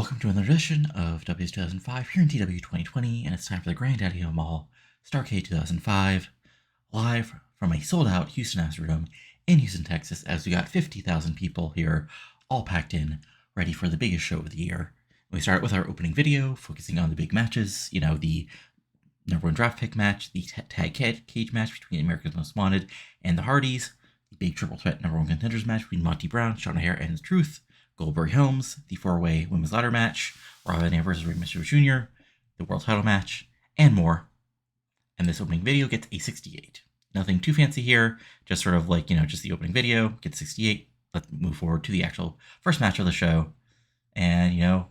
Welcome to another edition of WS 2005 here in TEW 2020, and it's time for the Granddaddy of them all, Starrcade 2005, live from a sold-out Houston Astrodome in Houston, Texas, as we got 50,000 people here, all packed in, ready for the biggest show of the year. We start with our opening video, focusing on the big matches, the number one draft pick match, the tag cage match between America's Most Wanted and the Hardys, the big triple threat number one contenders match between Monty Brown, Shawn O'Hare, and The Truth, Goldberg Helms, the four-way women's ladder match, Robin versus Rey Mysterio Jr., the world title match, and more. And this opening video gets a 68. Nothing too fancy here, just sort of like, just the opening video, gets 68. Let's move forward to the actual first match of the show. And, even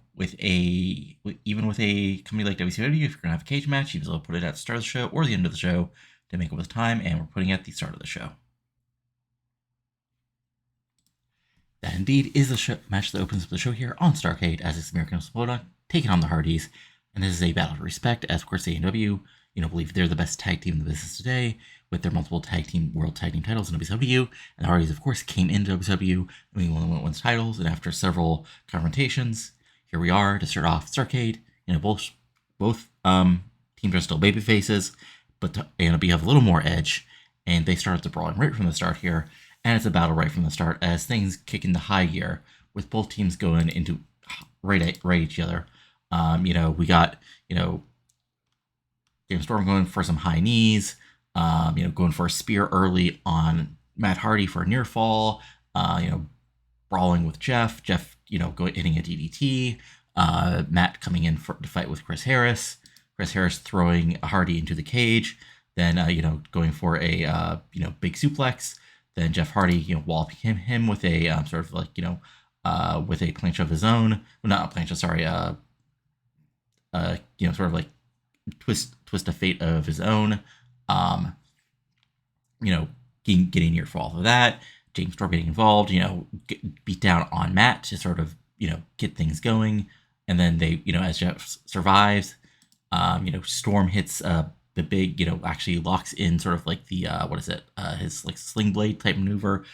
with a company like WCW, if you're going to have a cage match, you will put it at the start of the show or the end of the show to make up with time, and we're putting it at the start of the show. That indeed is the match that opens up the show here on Starrcade, as it's American Explodon taking on the Hardys. And this is a battle of respect, as of course AEW, believe they're the best tag team in the business today, with their multiple world tag team titles in WCW. And the Hardys, of course, came into WCW, winning one of the titles, and after several confrontations, here we are to start off Starrcade. Both teams are still baby faces, but AEW have a little more edge, and they started the brawling right from the start here. And it's a battle right from the start as things kick into high gear with both teams going into right at each other. We got, James Storm going for some high knees, going for a spear early on Matt Hardy for a near fall, brawling with Jeff, hitting a DDT, Matt coming in to fight with Chris Harris throwing Hardy into the cage, then, going for a, big suplex. Then Jeff Hardy, walloping him with a with a planche of his own. Well, not a planche, sorry. Sort of like twist a fate of his own. Getting near fall for that. James Storm getting involved. Beat down on Matt to sort of get things going. And then they, as Jeff survives, Storm hits the big, actually locks in sort of like the, his like sling blade type maneuver,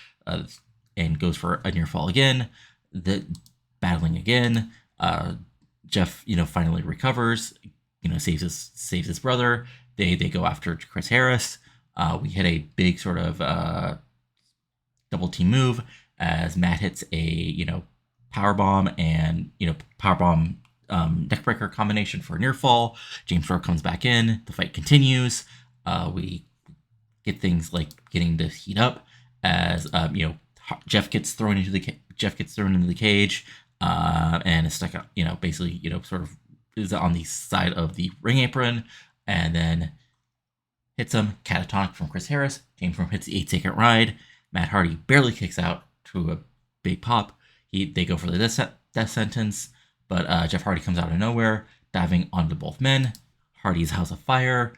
and goes for a near fall again. Battling again. Jeff, finally recovers, saves his brother. They go after Chris Harris. We hit a big sort of double team move as Matt hits a, power bomb and, power bomb neckbreaker combination for a near fall. James Storm comes back in. The fight continues. We get things like getting to heat up as Jeff gets thrown into the cage, and is stuck out. Basically, sort of is on the side of the ring apron, and then hits him catatonic from Chris Harris. James Storm hits the 8-second ride. Matt Hardy barely kicks out to a big pop. They go for the death sentence. But Jeff Hardy comes out of nowhere, diving onto both men. Hardy's House of Fire,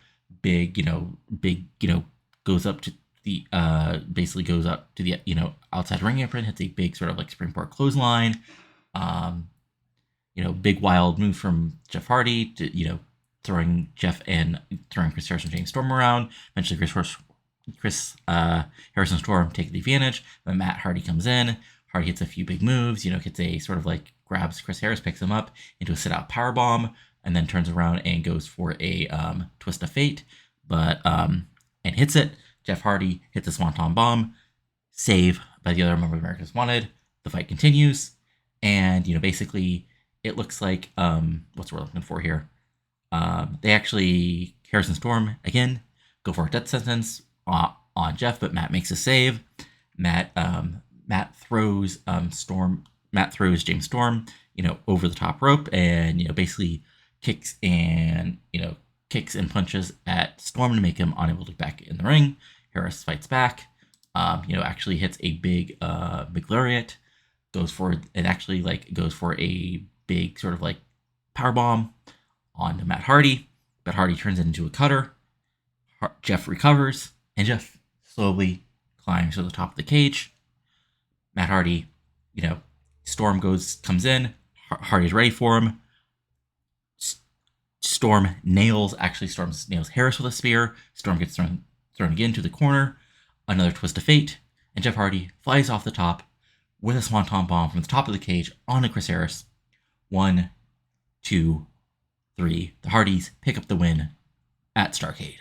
goes up to the, outside ring apron, hits a big sort of like springboard clothesline. Big wild move from Jeff Hardy to, throwing Chris Harris and James Storm around. Eventually Chris Harrison Storm take the advantage. But Matt Hardy comes in. Hardy hits a few big moves, hits a sort of like grabs Chris Harris, picks him up into a sit-out powerbomb, and then turns around and goes for a twist of fate, and hits it. Jeff Hardy hits a swanton bomb, save by the other member of America's Wanted. The fight continues, and basically it looks like what's we're looking for here. They actually Harrison Storm again go for a death sentence on Jeff, but Matt makes a save. Matt throws James Storm, over the top rope, and basically kicks and punches at Storm to make him unable to get back in the ring. Harris fights back, actually hits a big big lariat, goes for a big sort of like power bomb onto Matt Hardy, but Hardy turns it into a cutter. Jeff recovers, and Jeff slowly climbs to the top of the cage. Matt Hardy, Storm comes in. Hardy's ready for him. Storm nails Harris with a spear. Storm gets thrown again to the corner. Another twist of fate, and Jeff Hardy flies off the top with a swanton bomb from the top of the cage onto Chris Harris. 1, 2, 3. The Hardys pick up the win at Starrcade.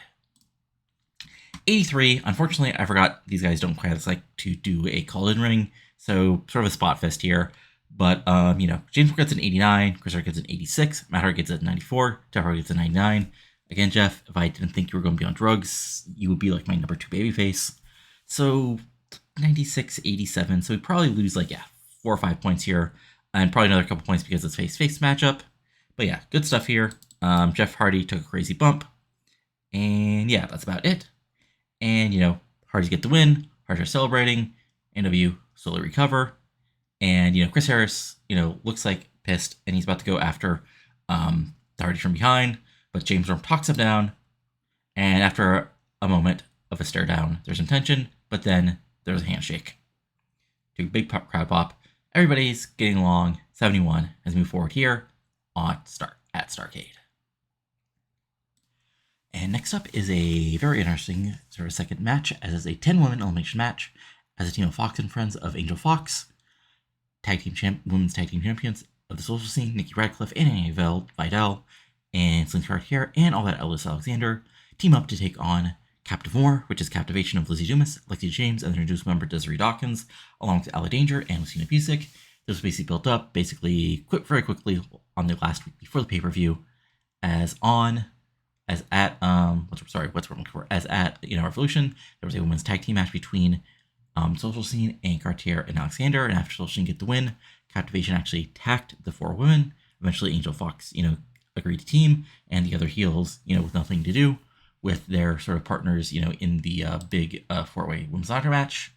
83. Unfortunately, I forgot these guys don't quite like to do a call-in ring, so sort of a spot fest here. But, James gets an 89, Chris Hart gets an 86, Matt Hart gets a 94, Jeff Hart gets a 99. Again, Jeff, if I didn't think you were going to be on drugs, you would be like my number 2 babyface. So, 96, 87. So we probably lose 4 or 5 points here, and probably another couple points because it's face-to-face matchup. But yeah, good stuff here. Jeff Hardy took a crazy bump, and yeah, that's about it. And Hardys get the win. Hardys are celebrating. NW slowly recover, and Chris Harris looks like pissed, and he's about to go after the Hardys from behind, but James Storm talks him down, and after a moment of a stare down, there's some tension, but then there's a handshake. To a big crowd pop. Everybody's getting along. 71 has moved forward here at Starrcade. And next up is a very interesting sort of second match, as is a 10-woman elimination match, as a team of Fox and Friends of Angel Fox, women's tag team champions of the social scene, Nikki Radcliffe and Annie Vidal, and Slinky Cartier and All That Ellis Alexander, team up to take on Captive War, which is Captivation of Lizzie Dumas, Lexi James, and their newest member Desiree Dawkins, along with Allie Danger and Lucina Busick. This was basically built up very quickly on the last week before the pay-per-view, as at Revolution, there was a women's tag team match between Social Scene and Cartier and Alexander, and after Social Scene get the win, Captivation actually attacked the 4 women. Eventually, Angel Fox, agreed to team, and the other heels, with nothing to do with their sort of partners, in the big 4-way women's ladder match,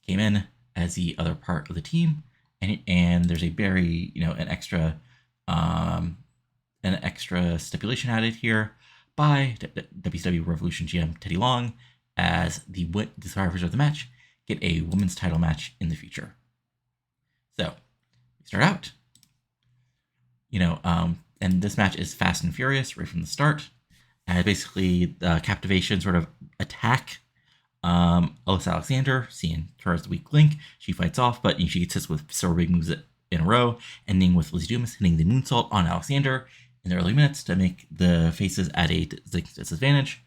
came in as the other part of the team, and there's a very, an extra stipulation added here by WCW Revolution GM Teddy Long, as the survivors of the match get a women's title match in the future. So, we start out, and this match is fast and furious right from the start. Basically, the Captivation sort of attack Ellis Alexander, seeing her as the weak link. She fights off, but she gets hit with several big moves in a row, ending with Lizzie Dumas hitting the moonsault on Alexander in the early minutes to make the faces at a disadvantage.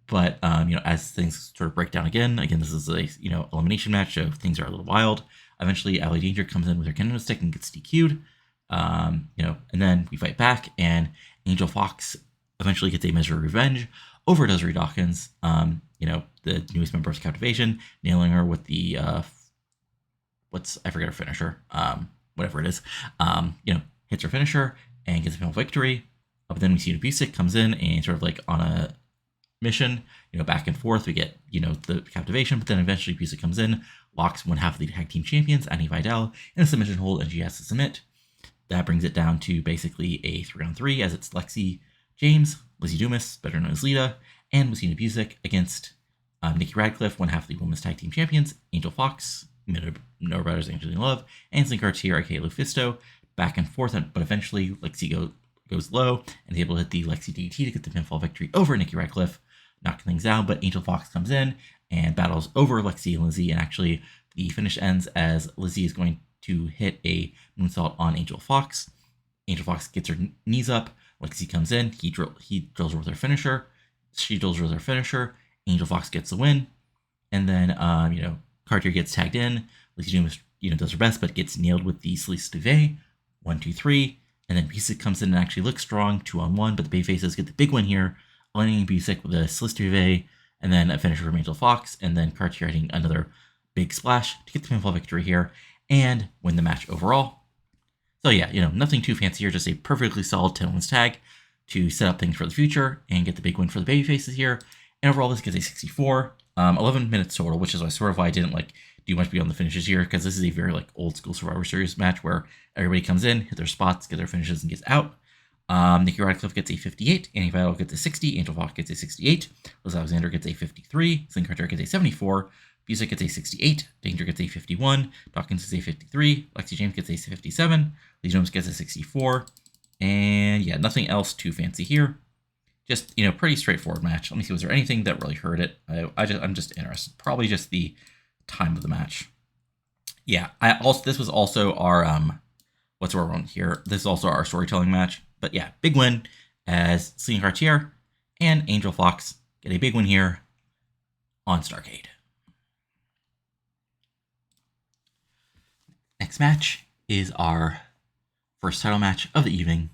But, as things sort of break down again, this is a, elimination match, so things are a little wild. Eventually, Allie Danger comes in with her kendo stick and gets DQ'd. And then we fight back, and Angel Fox eventually gets a measure of revenge over Desiree Dawkins, the newest member of Captivation, nailing her with the, I forget her finisher, whatever it is, hits her finisher and gets a final victory. But then we see Busick comes in and sort of on a mission, back and forth. We get, the Captivation, but then eventually Busick comes in, locks one half of the tag team champions, Annie Vidal, in a submission hold, and she has to submit. That brings it down to basically a 3-on-3, as it's Lexi James, Lizzie Dumas, better known as Lita, and Lucina Busick against Nikki Radcliffe, one half of the women's tag team champions, Angel Fox, No Brothers, Angelina Love, and Slinky Cartier, aka Lufisto, back and forth, but eventually Lexi goes low and is able to hit the Lexi DT to get the pinfall victory over Nikki Radcliffe, knocking things down. But Angel Fox comes in and battles over Lexi and Lizzie, and actually the finish ends as Lizzie is going to hit a moonsault on Angel Fox. Angel Fox gets her knees up. Lexi comes in. He drills her with her finisher. She drills her with her finisher. Angel Fox gets the win. And then, Cartier gets tagged in. Lizzie Dumas, does her best, but gets nailed with the Slice Duvet. 1, 2, 3. And then Busick comes in and actually looks strong. 2-on-1, but the Bayfaces get the big win here. Aligning Busick with a Slice Duvet, and then a finisher from Angel Fox. And then Cartier hitting another big splash to get the pinfall victory here and win the match overall. So yeah, nothing too fancy here, just a perfectly solid 10-women's tag to set up things for the future and get the big win for the babyfaces here. And overall, this gets a 64, 11 minutes total, which is why I didn't do much beyond the finishes here, because this is a very old school Survivor Series match where everybody comes in, hit their spots, get their finishes, and gets out. Nikki Radcliffe gets a 58, Annie Vidal gets a 60, Angel Fox gets a 68, Liz Alexander gets a 53, Slinky Cartier gets a 74, Busick gets a 68, Danger gets a 51, Dawkins gets a 53, Lexi James gets a 57, Lee Jones gets a 64, and yeah, nothing else too fancy here. Just, pretty straightforward match. Let me see, was there anything that really hurt it? I'm just interested. Probably just the time of the match. Yeah, this was also our, what's our run here? This is also our storytelling match. But yeah, big win as Celine Cartier and Angel Fox get a big win here on Starrcade. Next match is our first title match of the evening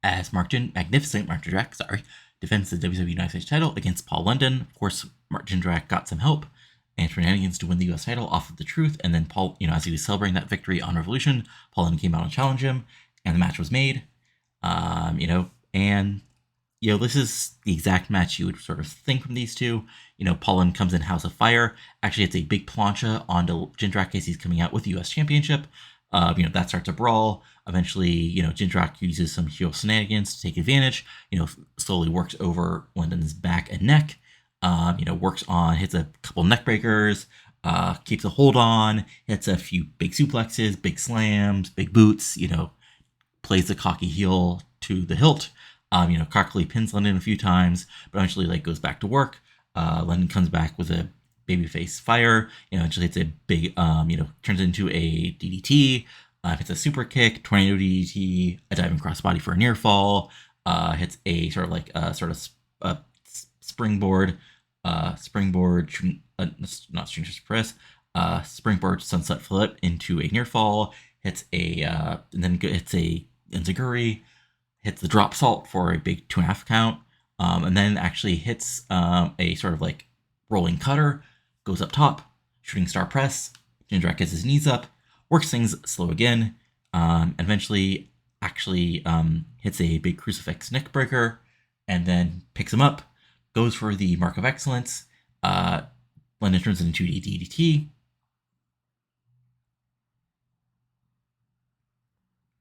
as Magnificent Mark Jindrak, defends the WCW United States title against Paul London. Of course, Mark Jindrak got some help and shenanigans to win the US title off of the Truth, and then Paul, as he was celebrating that victory on Revolution, Paul London came out and challenged him, and the match was made. This is the exact match you would sort of think from these two. Paul London comes in House of Fire. Actually, it's a big plancha onto Jindrak as he's coming out with the US Championship. That starts a brawl. Eventually, Jindrak uses some heel shenanigans to take advantage. Slowly works over London's back and neck. Hits a couple neck breakers, keeps a hold on, hits a few big suplexes, big slams, big boots, plays the cocky heel to the hilt, cockily pins London a few times, but eventually goes back to work. London comes back with a babyface fire, eventually hits a big, turns into a DDT, hits a super kick, tornado DDT, a diving crossbody for a near fall, hits a springboard, not string press, springboard sunset flip into a near fall, hits and then hits a enziguri, hits the drop salt for a big 2.5 count, and then actually hits a sort of rolling cutter, goes up top, shooting star press. Jindrak gets his knees up, works things slow again, eventually actually hits a big crucifix neck breaker, and then picks him up, goes for the Mark of Excellence. London turns it into a DDT.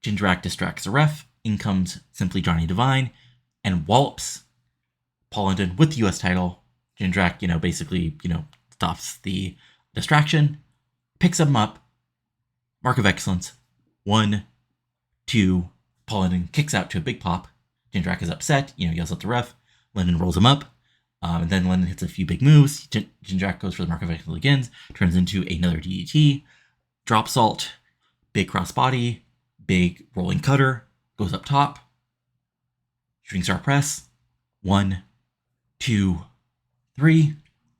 Jindrak distracts the ref. In comes Simply Johnny Divine and wallops Paul London with the US title. Jindrak, basically, stops the distraction, picks him up. Mark of Excellence. 1, 2. Paul London kicks out to a big pop. Jindrak is upset, yells at the ref. London rolls him up. And then London hits a few big moves. Jindrak goes for the Mark of Excellence again, turns into another DDT. Drop salt, big crossbody, big rolling cutter, goes up top. Shooting star press. 1, 2, 3.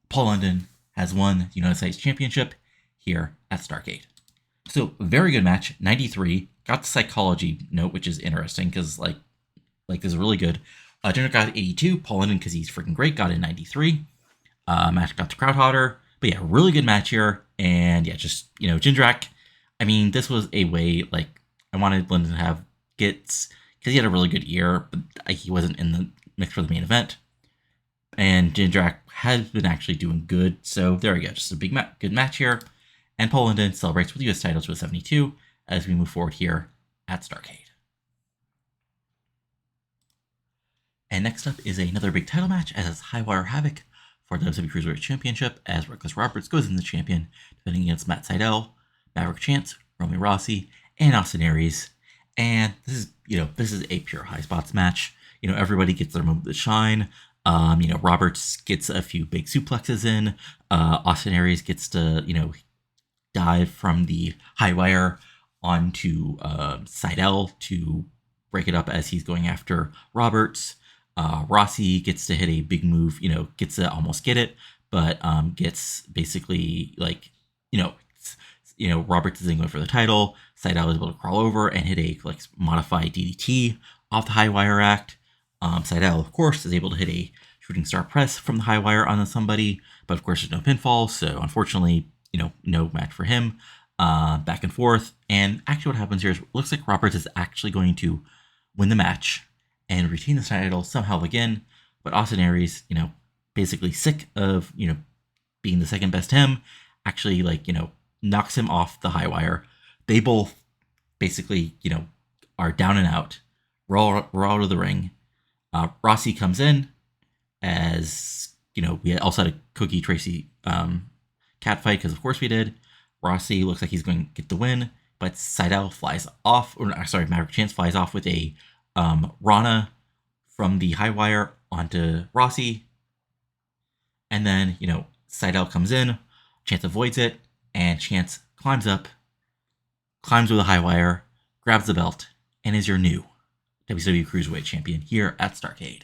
Paul London has won the United States Championship here at Starrcade. So, very good match. 93. Got the psychology note, which is interesting because, this is really good. Jindrak got 82. Paul London, because he's freaking great, got in 93. Match got the crowd hotter. But yeah, really good match here. And yeah, just, Jindrak. I mean, this was a way, I wanted London to have gets, because he had a really good year, but he wasn't in the mix for the main event. And Jindrak has been actually doing good. So there we go. Just a big good match here. And Paul London celebrates with the US title to a 72 as we move forward here at Starrcade. And next up is another big title match as it's Highwire Havoc for the WCW Cruiserweight Championship as Reckless Roberts goes in the champion, defending against Matt Sydal, Maverick Chance, Romeo Rossi, and Austin Aries. And this is a pure high spots match. Everybody gets their moment to shine. Roberts gets a few big suplexes in. Austin Aries gets to, dive from the Highwire onto Sydal to break it up as he's going after Roberts. Rossi gets to hit a big move, gets to almost get it, but gets basically Roberts is going for the title. Sydal is able to crawl over and hit a modified DDT off the Highwire act. Sydal, of course, is able to hit a shooting star press from the Highwire onto somebody, but of course there's no pinfall, so unfortunately, no match for him. Back and forth, and actually what happens here is it looks like Roberts is actually going to win the match and retain the title somehow again, but Austin Aries, basically sick of, being the second best him, actually knocks him off the Highwire. They both basically, are down and out. We're out of the ring. Rossi comes in as, we also had a Cookie Tracy cat fight, because of course we did. Rossi looks like he's going to get the win, but Sydal flies off, Maverick Chance flies off with a Rana from the Highwire onto Rossi. And then, Sydal comes in, Chance avoids it, and Chance climbs with a Highwire, grabs the belt, and is your new WCW Cruiserweight champion here at Starrcade.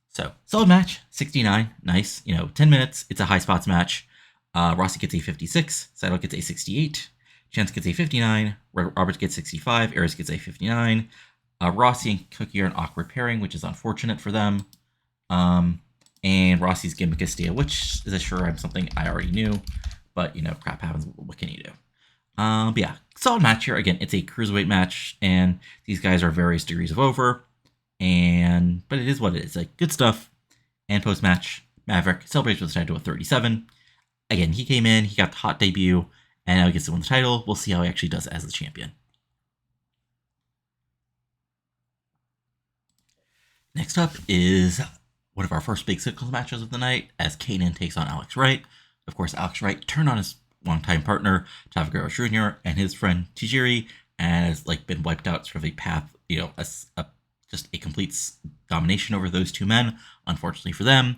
So, solid match, 69, nice. 10 minutes, it's a high spots match. Rossi gets a 56, Sydal gets a 68, Chance gets a 59, Roberts gets 65, Aries gets a 59. Rossi and Cookie are an awkward pairing, which is unfortunate for them. And Rossi's gimmick is Steal, which is something I already knew. But, crap happens. What can you do? But yeah, solid match here. Again, it's a cruiserweight match, and these guys are various degrees of over. But it is what it is. Like, good stuff. And post-match, Maverick celebrates with the title with 37. Again, he came in, he got the hot debut, and now he gets to win the title. We'll see how he actually does as the champion. Next up is one of our first big singles matches of the night, as Kanan takes on Alex Wright. Of course, Alex Wright turned on his longtime partner, Tavares Jr., and his friend Tajiri, and has been wiped out sort of a path, just a complete domination over those two men, unfortunately for them.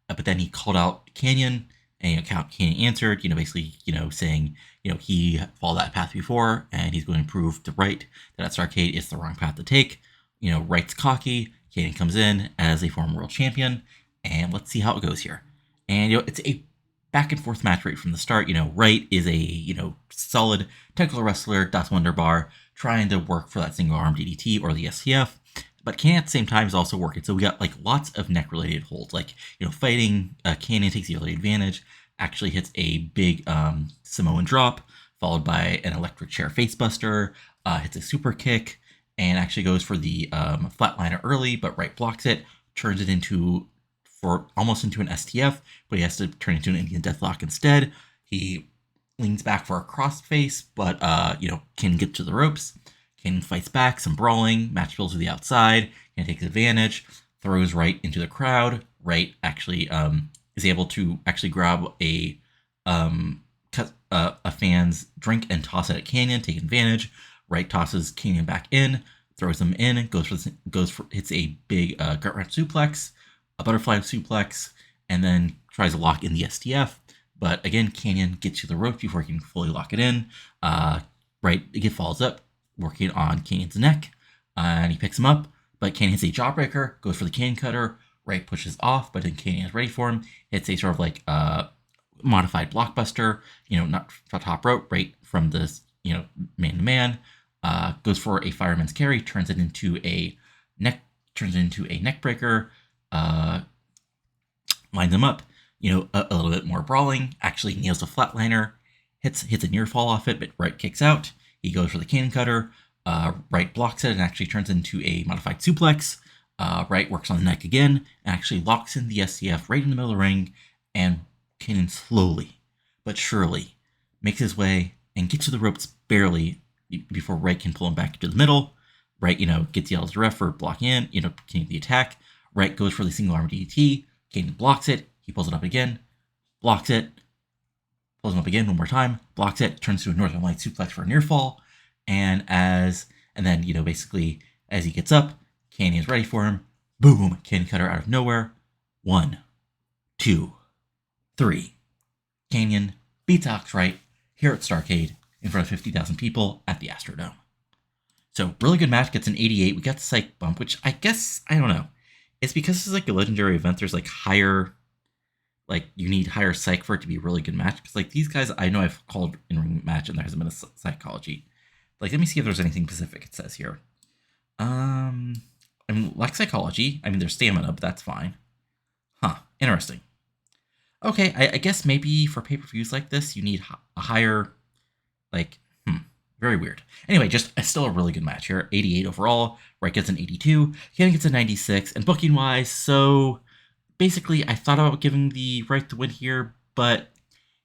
But then he called out Canyon, and Canyon answered, basically, saying, he followed that path before, and he's going to prove to Wright that at Starrcade it's the wrong path to take. Wright's cocky. Canyon comes in as a former world champion, and let's see how it goes here. And, it's a back and forth match right from the start. Wright is a, solid technical wrestler, Das Wunderbar, trying to work for that single arm DDT or the STF. But Canyon at the same time is also working. So we got lots of neck related holds. Fighting, Canyon takes the early advantage, actually hits a big Samoan drop, followed by an electric chair facebuster, hits a super kick, and actually goes for the flatliner early, but Wright blocks it, turns it almost into an STF, but he has to turn it into an Indian Deathlock instead. He leans back for a crossface, but can get to the ropes. Canyon fights back, some brawling, match builds to the outside, and takes advantage, throws Wright into the crowd. Wright actually is able to actually grab a fan's drink and toss it at Canyon, take advantage. Wright tosses Canyon back in, throws him in, hits a big gut wrench suplex, a butterfly suplex, and then tries to lock in the STF. But again, Canyon gets to the rope before he can fully lock it in. Wright again follows up, working on Canyon's neck, and he picks him up, but Canyon hits a jawbreaker, goes for the Canyon cutter. Wright pushes off, but then Canyon is ready for him. Hits a sort of modified blockbuster, not top rope, right from this, man to man. Goes for a fireman's carry, turns it into a neck breaker, lines him up, a little bit more brawling, actually nails a flatliner, hits a near fall off it, but Wright kicks out. He goes for the Canyon cutter, Wright blocks it and actually turns into a modified suplex. Wright works on the neck again and actually locks in the STF right in the middle of the ring, and Canyon slowly but surely makes his way and gets to the ropes barely before Wright can pull him back into the middle. Wright, gets yelled at the ref for blocking in, continuing the attack. Wright goes for the single arm DDT. Canyon blocks it. He pulls it up again, blocks it, pulls him up again one more time, blocks it, turns to a Northern Light suplex for a near fall. And then, basically, as he gets up, Canyon's ready for him. Boom! Canyon cutter out of nowhere. 1, 2, 3. Canyon beats Alex Wright here at Starrcade in front of 50,000 people at the Astrodome. So, really good match. Gets an 88. We got the psych bump, which I guess, I don't know. It's because it's a legendary event. There's higher, you need higher psych for it to be a really good match. Because these guys, I know I've called in-ring match and there hasn't been a psychology. Let me see if there's anything specific it says here. Psychology. There's stamina, but that's fine. Huh. Interesting. Okay, I guess maybe for pay-per-views like this, you need a higher, very weird. Anyway, just still a really good match here. 88 overall. Wright gets an 82. Canyon gets a 96. And booking-wise, so basically, I thought about giving the Wright the win here, but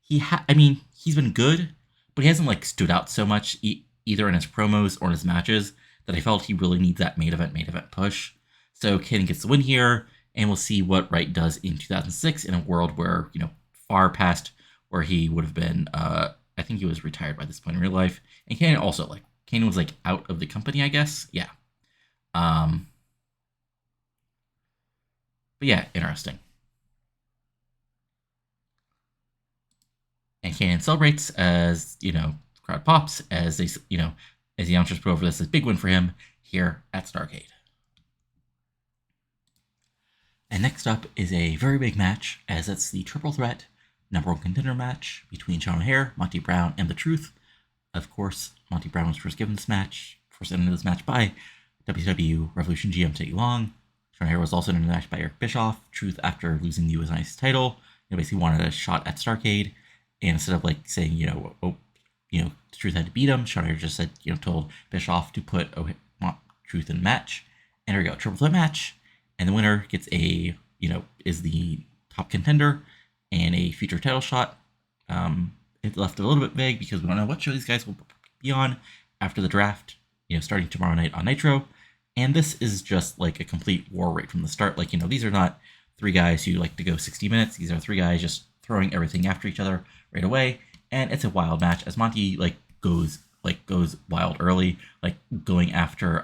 he's been good, but he hasn't stood out so much either in his promos or in his matches that I felt he really needs that main event push. So Canyon gets the win here, and we'll see what Wright does in 2006 in a world where, far past where he would have been, I think he was retired by this point in real life. And Canyon also, Canyon was, out of the company, I guess. Yeah. But yeah, interesting. And Canyon celebrates as, crowd pops as they, as the announcers put over this as a big win for him here at Starrcade. And next up is a very big match, as it's the triple threat number one contender match between Sean O'Haire, Monty Brown, and The Truth. Of course, Monty Brown was first given this match, first entered this match by WCW Revolution GM Teddy Long. Sean O'Haire was also entered the match by Eric Bischoff. Truth, after losing the US Nice title, basically wanted a shot at Starrcade, and instead of saying, Truth had to beat him, Sean O'Haire just said, told Bischoff to put Truth in the match. And there we go, triple threat match. And the winner gets is the top contender and a future title shot. It left a little bit vague because we don't know what show these guys will be on after the draft, starting tomorrow night on Nitro. And this is just a complete war right from the start. These are not three guys who like to go 60 minutes. These are three guys just throwing everything after each other right away. And it's a wild match as Monty goes wild early, going after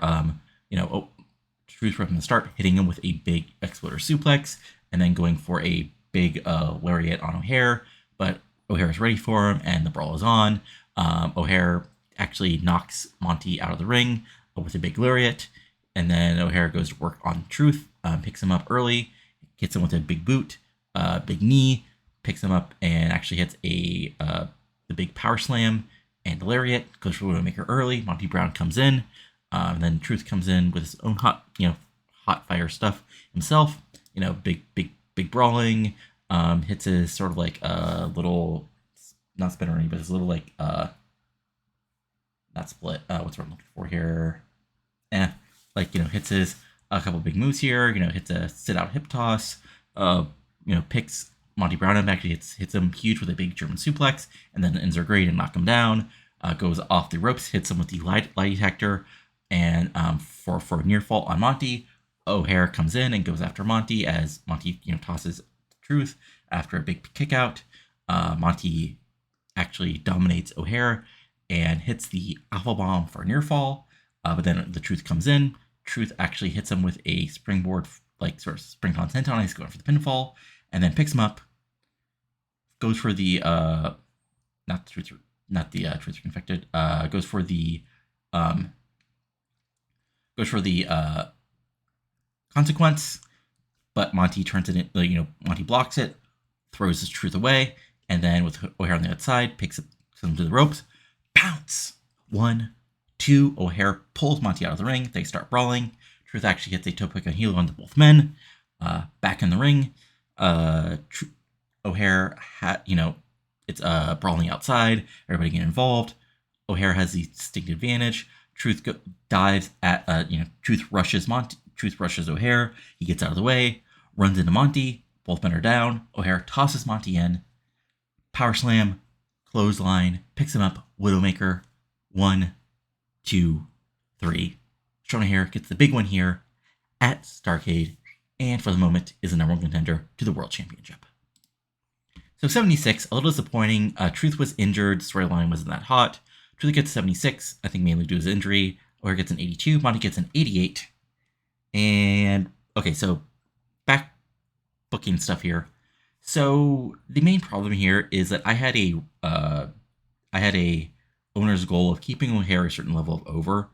Truth from the start, hitting him with a big exploder suplex, and then going for a big lariat on O'Haire, but O'Haire is ready for him, and the brawl is on. O'Haire actually knocks Monty out of the ring with a big lariat, and then O'Haire goes to work on Truth, picks him up early, hits him with a big boot, big knee, picks him up, and actually hits the big power slam and the lariat, goes for Widowmaker early. Monty Brown comes in. And then Truth comes in with his own hot fire stuff himself. Big brawling. Hits his sort of little, not spinner but his little not split. What's what I'm looking for here? Hits his a couple big moves here. Hits a sit out hip toss. Picks Monty Brown up. Actually hits him huge with a big German suplex, and then ends are great and knock him down. Goes off the ropes, hits him with the light detector. And for a near fall on Monty, O'Haire comes in and goes after Monty as Monty tosses Truth after a big kick out. Monty actually dominates O'Haire and hits the alpha bomb for a near fall. But then the Truth comes in. Truth actually hits him with a springboard, sort of spring content on. He's going for the pinfall, and then picks him up. Goes for the Truth infected. Goes for the consequence, but Monty turns it in, Monty blocks it, throws his Truth away, and then with O'Haire on the outside, picks him to the ropes, bounce, 1, 2, O'Haire pulls Monty out of the ring, they start brawling, Truth actually gets a toe pick on heel onto both men, back in the ring, O'Haire it's brawling outside, everybody getting involved, O'Haire has the distinct advantage, Truth dives at, Truth rushes Monty. Truth rushes O'Haire. He gets out of the way, runs into Monty. Both men are down. O'Haire tosses Monty in. Power slam, clothesline, picks him up. Widowmaker. 1, 2, 3. Sean O'Haire gets the big one here at Starrcade, and for the moment is the number one contender to the World Championship. So 76, a little disappointing. Truth was injured. Storyline wasn't that hot. Truth gets 76, I think mainly due to his injury. O'Haire gets an 82, Monty gets an 88. And, okay, so back booking stuff here. So the main problem here is that I had a owner's goal of keeping O'Haire a certain level of over.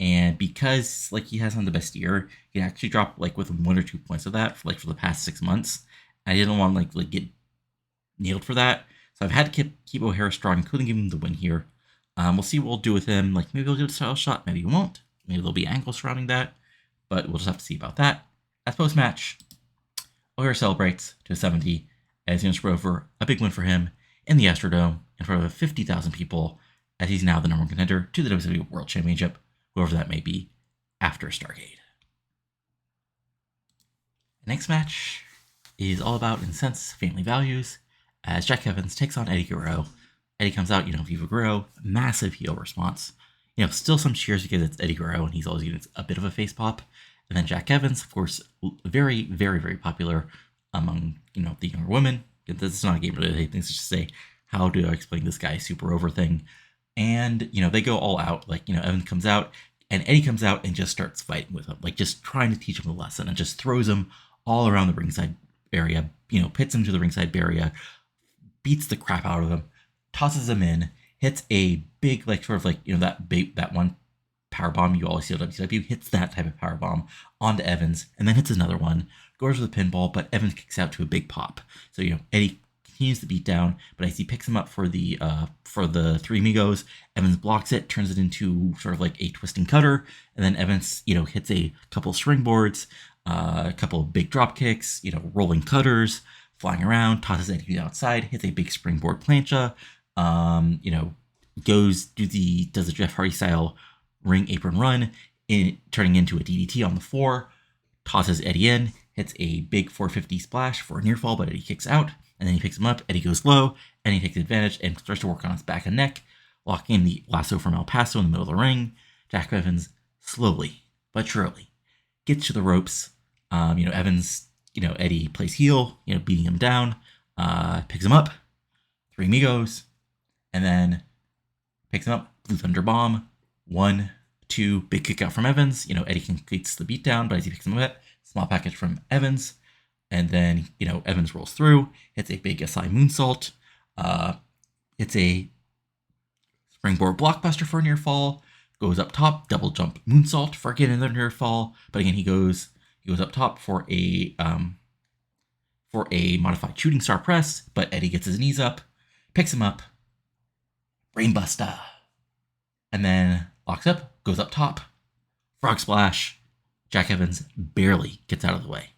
And because, he hasn't the best year, he actually dropped, within 1 or 2 points of that for the past 6 months. I didn't want to, get nailed for that. So I've had to keep O'Haire strong, including give him the win here. We'll see what we'll do with him. Maybe we'll get a style shot, maybe we won't. Maybe there'll be angles surrounding that, but we'll just have to see about that. As post-match, O'Haire celebrates to 70 as he wins over a big win for him in the Astrodome in front of 50,000 people, as he's now the number one contender to the WCW World Championship, whoever that may be, after Starrcade. The next match is all about Incensed Family Values, as Jack Evans takes on Eddie Guerrero. Eddie comes out, Viva Guerrero, massive heel response. Still some cheers because it's Eddie Guerrero and he's always getting a bit of a face pop. And then Jack Evans, of course, very, very, very popular among, the younger women. This is not a game related thing, it's just say, how do I explain this guy super over thing? And, they go all out. Evans comes out and Eddie comes out and just starts fighting with him, just trying to teach him a lesson and just throws him all around the ringside area, pits him to the ringside barrier, beats the crap out of him, tosses him in, hits a big, like, sort of like, that one power bomb you always see on WCW, hits that type of power bomb onto Evans, and then hits another one, goes for the pinball, but Evans kicks out to a big pop. So, Eddie continues to beat down, but as he picks him up for the Three Amigos, Evans blocks it, turns it into sort of like a twisting cutter, and then Evans, hits a couple springboards, a couple of big drop kicks, rolling cutters, flying around, tosses Eddie to the outside, hits a big springboard plancha, does a Jeff Hardy style ring apron run, turning into a DDT on the floor, tosses Eddie in, hits a big 450 splash for a near fall, but Eddie kicks out, and then he picks him up, Eddie goes low, and he takes advantage and starts to work on his back and neck, locking in the lasso from El Paso in the middle of the ring. Jack Evans slowly but surely gets to the ropes. Evans, Eddie plays heel, beating him down, picks him up, Three Amigos, and then picks him up, Blue Thunder Bomb, 1, 2, big kick out from Evans. Eddie completes the beatdown, but as he picks him up, small package from Evans, and then, Evans rolls through, hits a big SI moonsault, hits a springboard blockbuster for a near fall, goes up top, double jump moonsault for again another near fall, but again he goes up top for a modified shooting star press, but Eddie gets his knees up, picks him up, brainbuster, and then locks up, goes up top, frog splash. Jack Evans barely gets out of the way.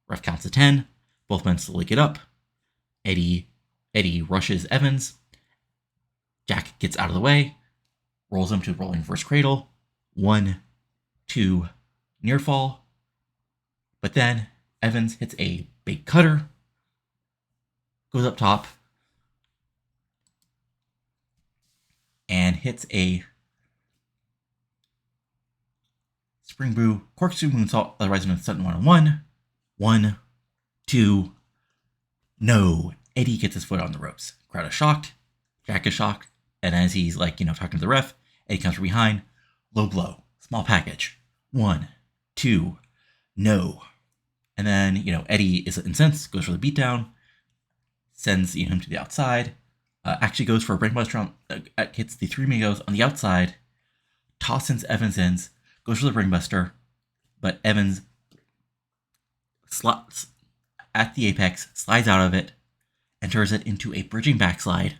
Ref counts to 10. Both men slowly get up. Eddie rushes Evans. Jack gets out of the way, rolls him to rolling reverse cradle. 1, 2, near fall. But then Evans hits a big cutter, goes up top, and hits a spring brew corkscrew moonsault, otherwise known as Sutton 1-on-1. 1, 2, no. Eddie gets his foot on the ropes. Crowd is shocked. Jack is shocked. And as he's talking to the ref, Eddie comes from behind. Low blow. Small package. 1, 2, no. And then, Eddie is incensed, goes for the beatdown, sends him to the outside, actually goes for a brainbuster, hits the Three Amigos on the outside, tosses Evans in, goes for the brainbuster, but Evans slots at the apex, slides out of it, and turns it into a bridging backslide.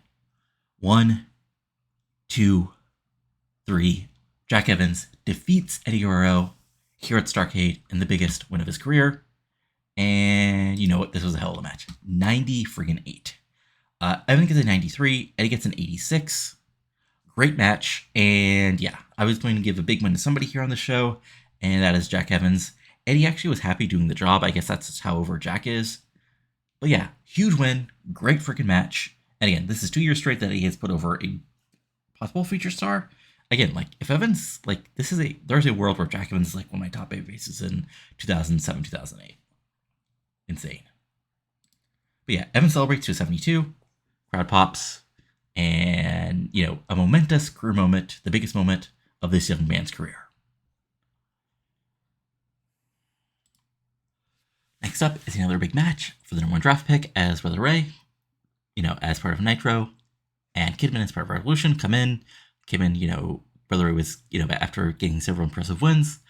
1, 2, 3. Jack Evans defeats Eddie Guerrero here at Starrcade in the biggest win of his career. And you know what? This was a hell of a match. 90-8. Evan gets a 93. Eddie gets an 86. Great match. And yeah, I was going to give a big win to somebody here on the show, and that is Jack Evans. Eddie actually was happy doing the job. I guess that's just how over Jack is. But yeah, huge win. Great freaking match. And again, this is 2 years straight that he has put over a possible feature star. Again, if Evans, there's a world where Jack Evans is one of my top 8 faces in 2007, 2008. Insane. But yeah, Evans celebrates to 72. Crowd pops. And, a momentous career moment, the biggest moment of this young man's career. Next up is another big match for the number 1 draft pick as Brother Ray, as part of Nitro, and Kidman as part of Revolution come in. Kidman, Brother Ray was, after getting several impressive wins,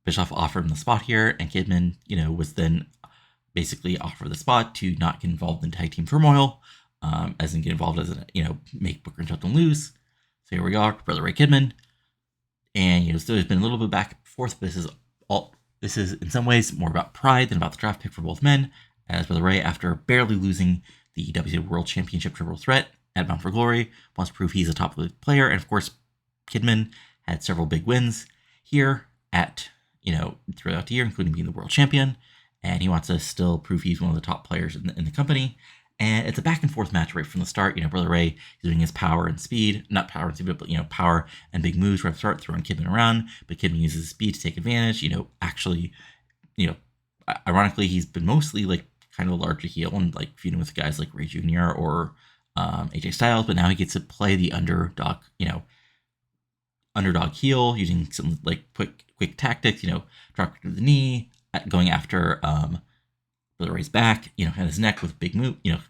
Bischoff offered him the spot here, and Kidman, was then basically offered the spot to not get involved in tag team turmoil, as in get involved as make Booker and Shelton lose. So here we are, Brother Ray Kidman, and so there's been a little bit back and forth. But this is in some ways more about pride than about the draft pick for both men, as Brother Ray, after barely losing the WCW World Championship triple threat at Bound for Glory, wants to prove he's a top player. And of course, Kidman had several big wins here at, throughout the year, including being the world champion. And he wants to still prove he's one of the top players in the company. And it's a back and forth match right from the start. Brother Ray is doing his power and speed, not power and speed, but power and big moves right from the start, throwing Kidman around. But Kidman uses his speed to take advantage. Ironically, he's been mostly kind of a larger heel and feuding with guys like Ray Jr. or AJ Styles. But now he gets to play the underdog heel using some quick tactics. Drop to the knee, going after Brother Ray's back, and his neck with big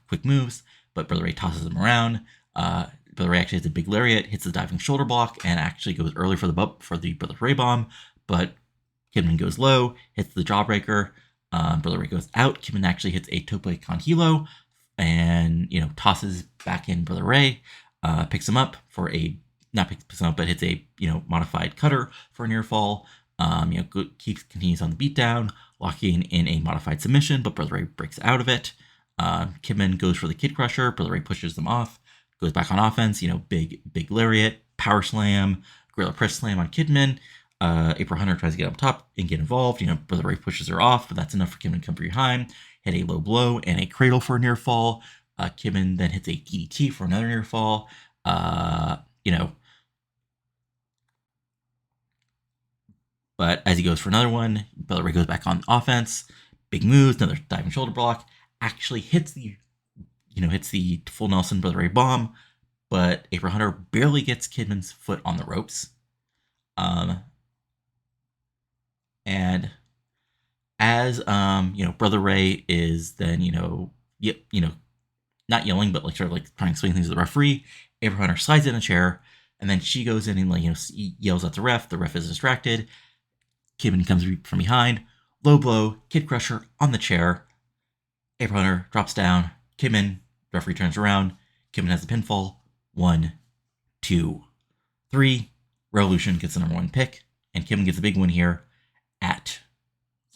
quick moves, but Brother Ray tosses him around. But Brother Ray actually hits a big lariat, hits the diving shoulder block, and actually goes early for the Brother Ray bomb, but Kidman goes low, hits the jawbreaker. Brother Ray goes out. Kidman actually hits a tope con hilo, and tosses back in Brother Ray, picks him up for a picks him up, but hits a modified cutter for a near fall. Continues on the beatdown, locking in a modified submission, but Brother Ray breaks out of it. Kidman goes for the Kid Crusher. Brother Ray pushes them off, goes back on offense. Big lariat, power slam, gorilla press slam on Kidman. April Hunter tries to get up top and get involved. Brother Ray pushes her off, but that's enough for Kidman to come behind, hit a low blow and a cradle for a near fall. Kidman then hits a DDT for another near fall. But as he goes for another one, Brother Ray goes back on offense. Big moves, another diving shoulder block. Actually hits the full Nelson Brother Ray bomb, but April Hunter barely gets Kidman's foot on the ropes. And as Brother Ray is then not yelling, but sort of trying to explain things to the referee, April Hunter slides in a chair, and then she goes in and yells at the ref. The ref is distracted. Kidman comes from behind, low blow, Kid Crusher on the chair. April Hunter drops down. Kidman, referee turns around. Kidman has the pinfall. 1, 2, 3. Revolution gets the number 1 pick, and Kidman gets a big win here at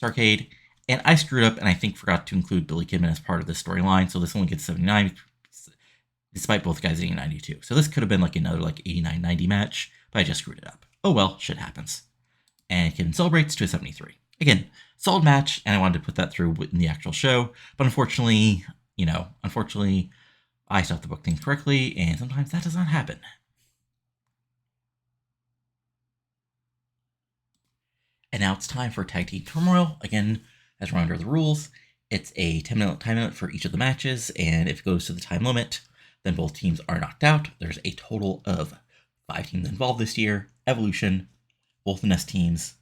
Starrcade. And I screwed up and I think forgot to include Billy Kidman as part of this storyline, so this only gets 79, despite both guys getting 92. So this could have been another 89-90 match, but I just screwed it up. Oh well, shit happens. And Kidman celebrates to a 73. Again, solid match, and I wanted to put that through in the actual show, but unfortunately, I still have to book things correctly, and sometimes that does not happen. And now it's time for Tag Team Turmoil. Again, as a reminder of the rules, it's a 10-minute time limit for each of the matches, and if it goes to the time limit, then both teams are knocked out. There's a total of 5 teams involved this year. Evolution, both the Nest teams,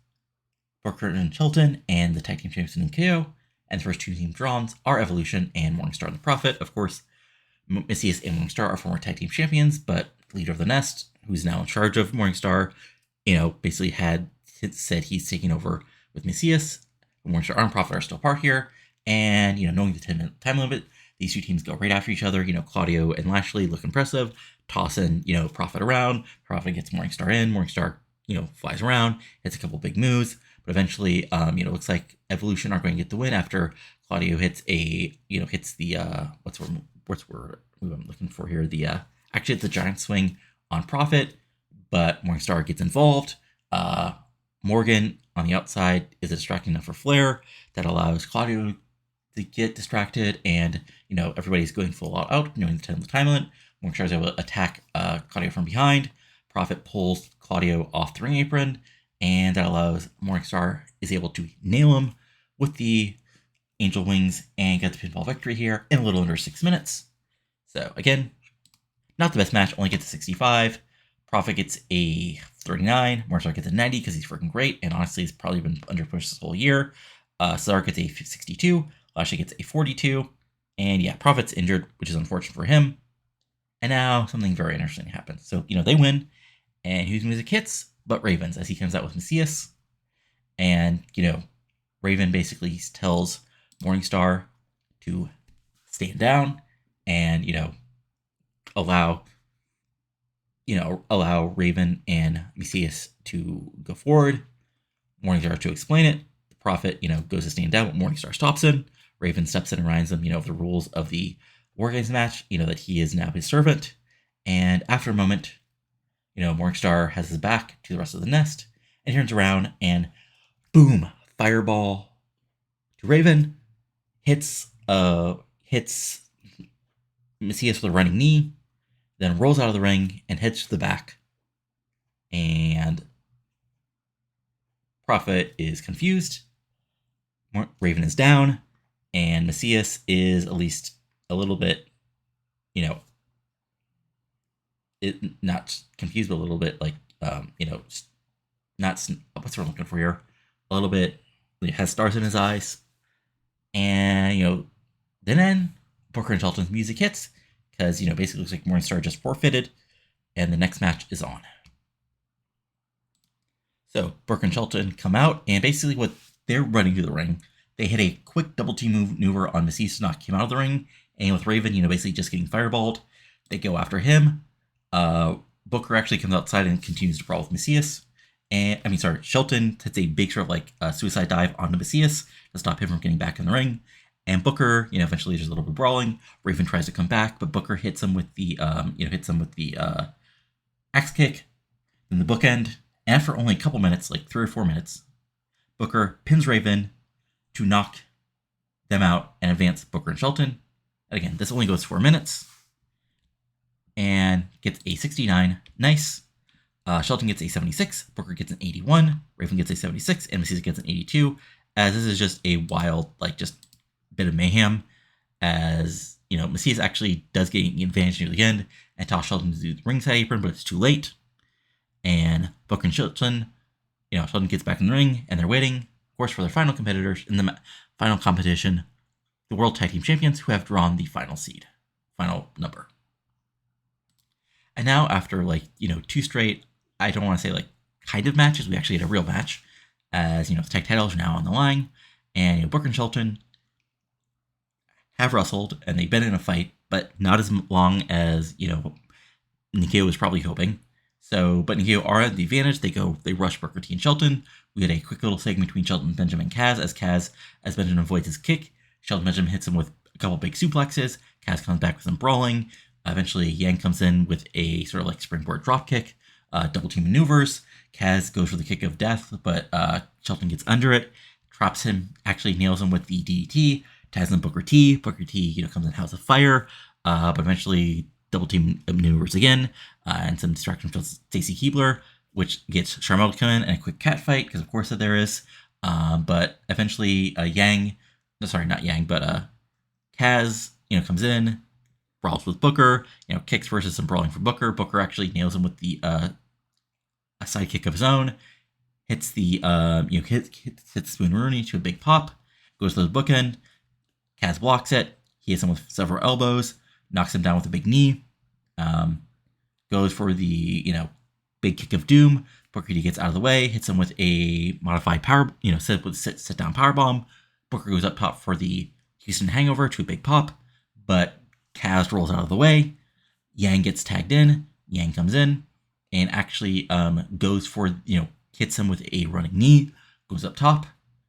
Booker and Shelton, and the Tag Team Champions Ninkyo. And the first 2 teams drawn are Evolution and Morningstar and the Prophet. Of course, Mesias and Morningstar are former Tag Team Champions, but leader of the Nest, who's now in charge of Morningstar, basically had said he's taking over with Mesias. Morningstar and Prophet are still apart here. And, knowing the 10-minute time limit, these 2 teams go right after each other. Claudio and Lashley look impressive, tossing, Prophet around. Prophet gets Morningstar in. Morningstar, flies around, hits a couple big moves. But eventually, looks like Evolution are going to get the win after Claudio hits the, what's the word I'm looking for here? Actually, it's a giant swing on Prophet, but Morningstar gets involved. Morgan on the outside is distracting enough for Flair that allows Claudio to get distracted, and everybody's going full out, knowing the time limit. Morningstar is able to attack Claudio from behind. Prophet pulls Claudio off the ring apron, and that allows Morningstar is able to nail him with the Angel Wings and get the pinfall victory here in a little under 6 minutes. So again, not the best match, only gets a 65. Prophet gets a 39. Morningstar gets a 90 because he's freaking great, and honestly, he's probably been underpushed this whole year. Sydal gets a 62. Lashley gets a 42. And yeah, Prophet's injured, which is unfortunate for him. And now something very interesting happens. So, they win, and whose music hits? But Raven's, as he comes out with Mesias. And, Raven basically tells Morningstar to stand down and, allow Raven and Mesias to go forward. Morningstar to explain it. The Prophet, goes to stand down, but Morningstar stops him. Raven steps in and reminds him, of the rules of the War Games match, that he is now his servant. And after a moment, Morningstar has his back to the rest of the Nest and turns around and boom, fireball to Raven, hits Mesias with a running knee, then rolls out of the ring and heads to the back. And Prophet is confused. Raven is down, and Mesias is at least a little bit, not confused, but a little bit not what's what I'm looking for here. A little bit, has stars in his eyes, and then Booker and Shelton's music hits because basically looks like Morningstar just forfeited. and the next match is on. So Booker and Shelton come out, and basically what they're running through the ring, they hit a quick double team maneuver on Mesias to knock him out of the ring, and with Raven, basically just getting fireballed, they go after him. Booker actually comes outside and continues to brawl with Mesias. Shelton hits a big sort of suicide dive onto Mesias to stop him from getting back in the ring. And Booker, eventually there's a little bit of brawling. Raven tries to come back, but Booker hits him with the, axe kick, then the bookend. And after only a couple minutes, like 3 or 4 minutes, Booker pins Raven to knock them out and advance Booker and Shelton. And again, this only goes 4 minutes. And gets a 69. Nice. Shelton gets a 76. Booker gets an 81. Raven gets a 76. And Mesias gets an 82. As this is just a wild, just bit of mayhem. As, Mesias actually does get an advantage near the end and toss Shelton to do the ringside apron, but it's too late. And Booker and Shelton, Shelton gets back in the ring, and they're waiting, of course, for their final competitors in the final competition, the World Tag Team Champions, who have drawn the final seed, final number. And now, after 2 straight, I don't want to say kind of matches, we actually had a real match, as the tag titles are now on the line, and Booker and Shelton have wrestled, and they've been in a fight, but not as long as Ninkyo was probably hoping. So, but Ninkyo are at the advantage. They rush Booker T and Shelton. We had a quick little segment between Shelton, Benjamin, and Kaz, as Benjamin avoids his kick. Shelton Benjamin hits him with a couple big suplexes. Kaz comes back with some brawling. Eventually, Yang comes in with a sort of springboard drop kick, double team maneuvers. Kaz goes for the kick of death, but Shelton gets under it, traps him, actually nails him with the DDT, ties in Booker T. Booker T, comes in House of Fire, but eventually double team maneuvers again, and some distraction from Stacy Keibler, which gets Charmel to come in and a quick cat fight, because of course there is. But eventually Kaz, comes in, brawls with Booker, kicks versus some brawling for Booker. Booker actually nails him with the a sidekick of his own, hits the hits Spoon Rooney to a big pop, goes to the bookend. Kaz blocks it. He hits him with several elbows, knocks him down with a big knee, goes for the big kick of doom. Booker T gets out of the way, hits him with a modified power, sit down power bomb. Booker goes up top for the Houston Hangover to a big pop, but Kaz rolls out of the way. Yang gets tagged in. Yang comes in and actually goes for, hits him with a running knee, goes up top.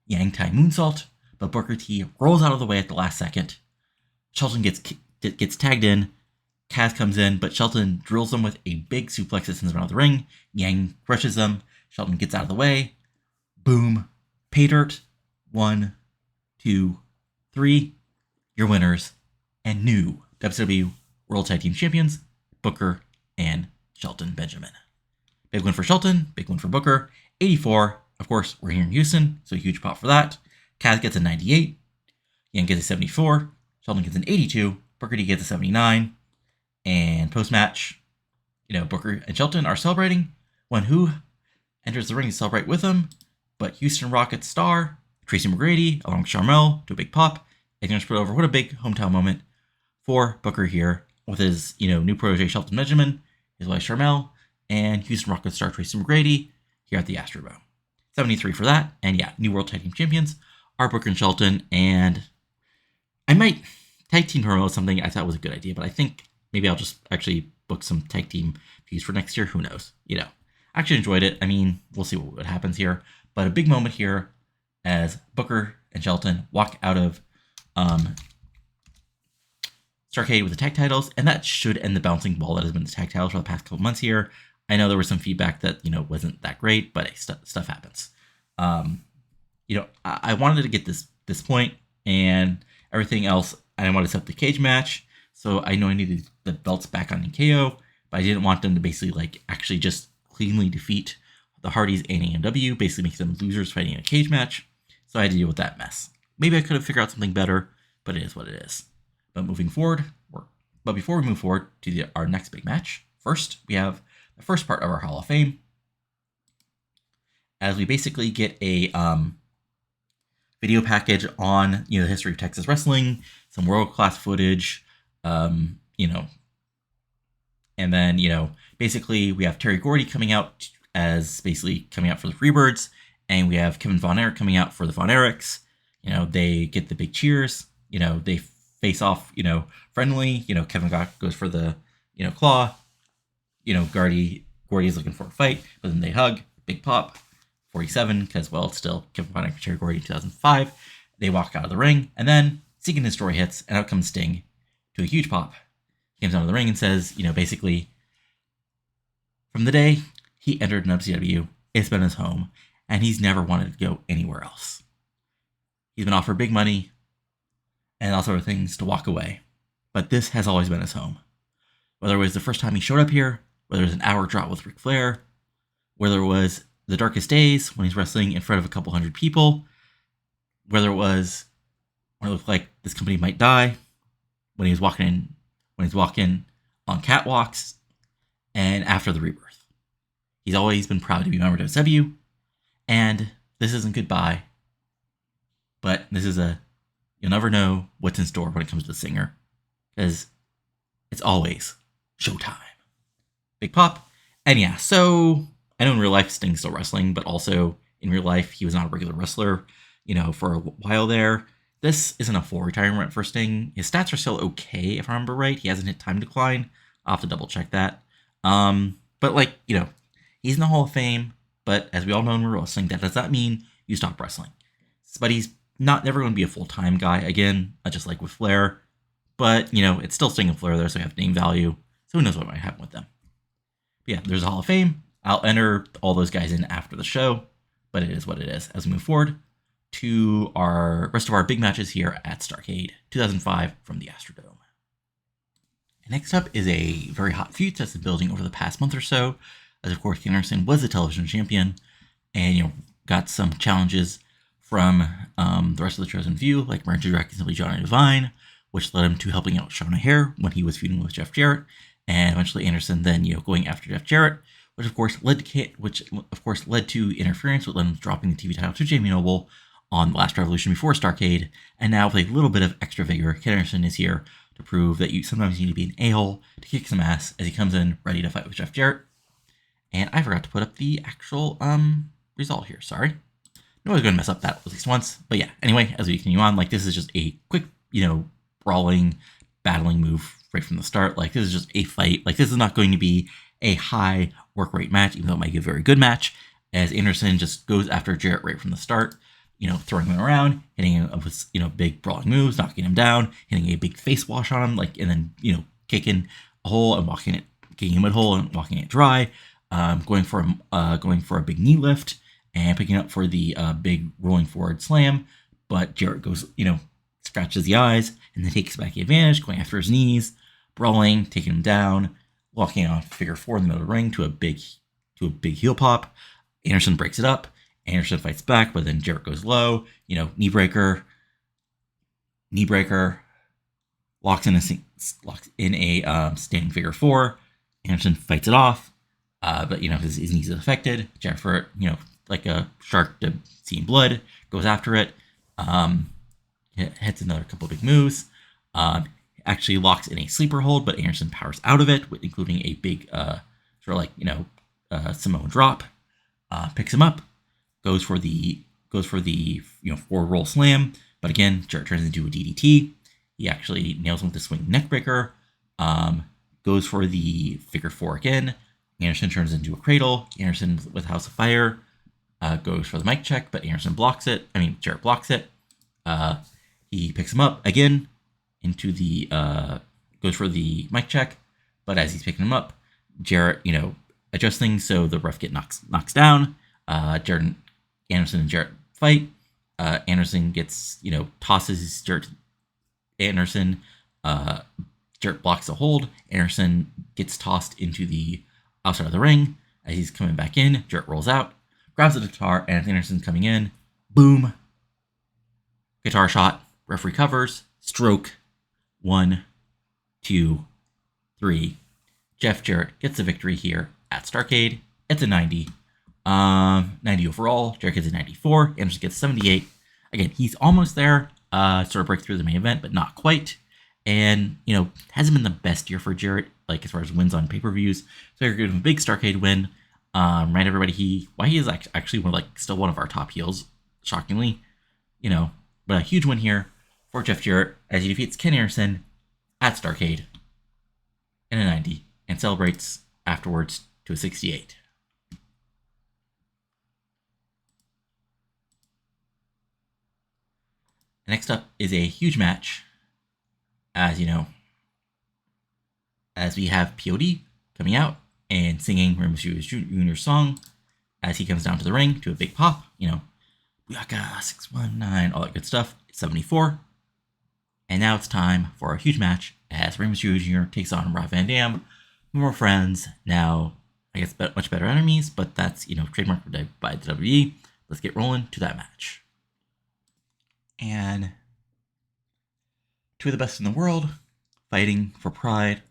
Yang tie moonsault, but Booker T rolls out of the way at the last second. Shelton gets tagged in. Kaz comes in, but Shelton drills him with a big suplex that sends him out of the ring. Yang crushes him. Shelton gets out of the way. Boom. Pay dirt. 1, 2, 3. Your winners and new WCW World Tag Team Champions, Booker and Shelton Benjamin. Big win for Shelton, big win for Booker. 84. Of course, we're here in Houston, so a huge pop for that. Kaz gets a 98. Yang gets a 74. Shelton gets an 82. Booker T gets a 79. And post-match, Booker and Shelton are celebrating when who enters the ring to celebrate with them, but Houston Rockets star Tracy McGrady, along with Charmel, to a big pop. And going to put over. What a big hometown moment for Booker here with his, new protege Shelton Benjamin, his wife Charmel, and Houston Rockets star Tracy McGrady here at the Astrodome. 73 for that. And yeah, new World Tag Team Champions are Booker and Shelton. And I might tag team promote something I thought was a good idea, but I think maybe I'll just actually book some tag team views for next year. Who knows? I actually enjoyed it. I mean, we'll see what happens here. But a big moment here as Booker and Shelton walk out of Starrcade with the tag titles, and that should end the bouncing ball that has been the tag titles for the past couple months here. I know there was some feedback that wasn't that great, but hey, stuff happens. I wanted to get this point and everything else. I wanted to set the cage match, so I know I needed the belts back on Ninkyo, but I didn't want them to basically actually just cleanly defeat the Hardys and AMW, basically make them losers fighting in a cage match. So I had to deal with that mess. Maybe I could have figured out something better, but it is what it is. But before we move forward to our next big match, first we have the first part of our Hall of Fame, as we basically get a video package on the history of Texas wrestling, some world class footage, And then, basically we have Terry Gordy coming out for the Freebirds, and we have Kevin Von Erich coming out for the Von Erichs. They get the big cheers. They face off, friendly. Kevin goes for the, claw. Gordy's looking for a fight, but then they hug. Big pop. 47, because, well, it's still Kevin Von Erich, Terry Gordy in 2005. They walk out of the ring, and then Seeking His Story hits, and out comes Sting to a huge pop. He comes out of the ring and says, basically, from the day he entered WCW, it's been his home, and he's never wanted to go anywhere else. He's been offered big money and all sort of things to walk away, but this has always been his home. Whether it was the first time he showed up here, whether it was an hour drop with Ric Flair, whether it was the darkest days when he's wrestling in front of a couple hundred people, whether it was when it looked like this company might die, when he's walking on catwalks, and after the rebirth. He's always been proud to be a member of WCW, and this isn't goodbye, but this is you'll never know what's in store when it comes to the singer, because it's always showtime. Big pop. And yeah, so I know in real life Sting's still wrestling, but also in real life he was not a regular wrestler, for a while there. This isn't a full retirement for Sting. His stats are still okay, if I remember right. He hasn't hit time decline. I'll have to double check that. But he's in the Hall of Fame, but as we all know in wrestling, that does not mean you stop wrestling. But he's never going to be a full-time guy again, just like with Flair. But, it's still Sting and Flair there, so we have name value. So who knows what might happen with them. But yeah, there's a Hall of Fame. I'll enter all those guys in after the show, but it is what it is. As we move forward to our rest of our big matches here at Starrcade 2005 from the Astrodome. And next up is a very hot feud that's been building over the past month or so, as of course Anderson was the television champion, and got some challenges from the rest of the chosen few, like Jindrak and Simply Johnny Divine, which led him to helping out Sean O'Haire when he was feuding with Jeff Jarrett, and eventually Anderson then going after Jeff Jarrett, which of course led to interference, which led him dropping the TV title to Jamie Noble on the last Revolution before Starrcade. And now with a little bit of extra vigor, Kid Anderson is here to prove that you sometimes need to be an a-hole to kick some ass, as he comes in ready to fight with Jeff Jarrett. And I forgot to put up the actual result here. Sorry. I was going to mess up that at least once. But yeah, anyway, as we continue on, this is just a quick, brawling, battling move right from the start. This is just a fight. This is not going to be a high work rate match, even though it might be a very good match, as Anderson just goes after Jarrett right from the start, throwing him around, hitting him with, big brawling moves, knocking him down, hitting a big face wash on him, and then, kicking a hole and kicking him a hole and walking it dry, going for a big knee lift, and picking up for the big rolling forward slam, but Jarrett goes, scratches the eyes, and then takes back the advantage, going after his knees, brawling, taking him down, walking off figure four in the middle of the ring to a big heel pop. Anderson breaks it up. Anderson fights back, but then Jarrett goes low, knee breaker, locks in a standing figure four. Anderson fights it off, but his knees is affected. Jarrett, like a shark to seeing blood, goes after it, hits another couple of big moves, actually locks in a sleeper hold, but Anderson powers out of it, including a big Samoan drop, picks him up, goes for the forward roll slam, but again Jarrett turns into a DDT. He actually nails him with the swing neck breaker, goes for the figure four again. Anderson turns into a cradle. Anderson with House of Fire goes for the mic check, but Jarrett blocks it. He picks him up again into the goes for the mic check, but as he's picking him up, Jarrett adjusts things so the ref knocks down. Anderson and Jarrett fight. Anderson gets tosses Jarrett. Jarrett blocks a hold. Anderson gets tossed into the outside of the ring. As he's coming back in, Jarrett rolls out, grabs the guitar, and Anderson's coming in. Boom. Guitar shot. Ref recovers. Stroke. 1, 2, 3. Jeff Jarrett gets the victory here at Starrcade. It's a 90. 90 overall. Jarrett gets a 94. Anderson gets 78. Again, he's almost there. Sort of break through the main event, but not quite. And, hasn't been the best year for Jarrett, like as far as wins on pay-per-views. So you're giving him a big Starrcade win. Right, everybody, he is actually still one of our top heels, shockingly. But a huge win here for Jeff Jarrett as he defeats Ken Anderson at Starrcade in a 90 and celebrates afterwards to a 68. Next up is a huge match, as as we have POD coming out and singing Mesias Jr.'s song as he comes down to the ring to a big pop, Buyaka 619, all that good stuff. It's 74. And now it's time for a huge match as Mesias Jr. takes on Rob Van Dam. More friends, now, I guess, much better enemies, but that's, trademarked by the WWE. Let's get rolling to that match. And two of the best in the world, fighting for pride,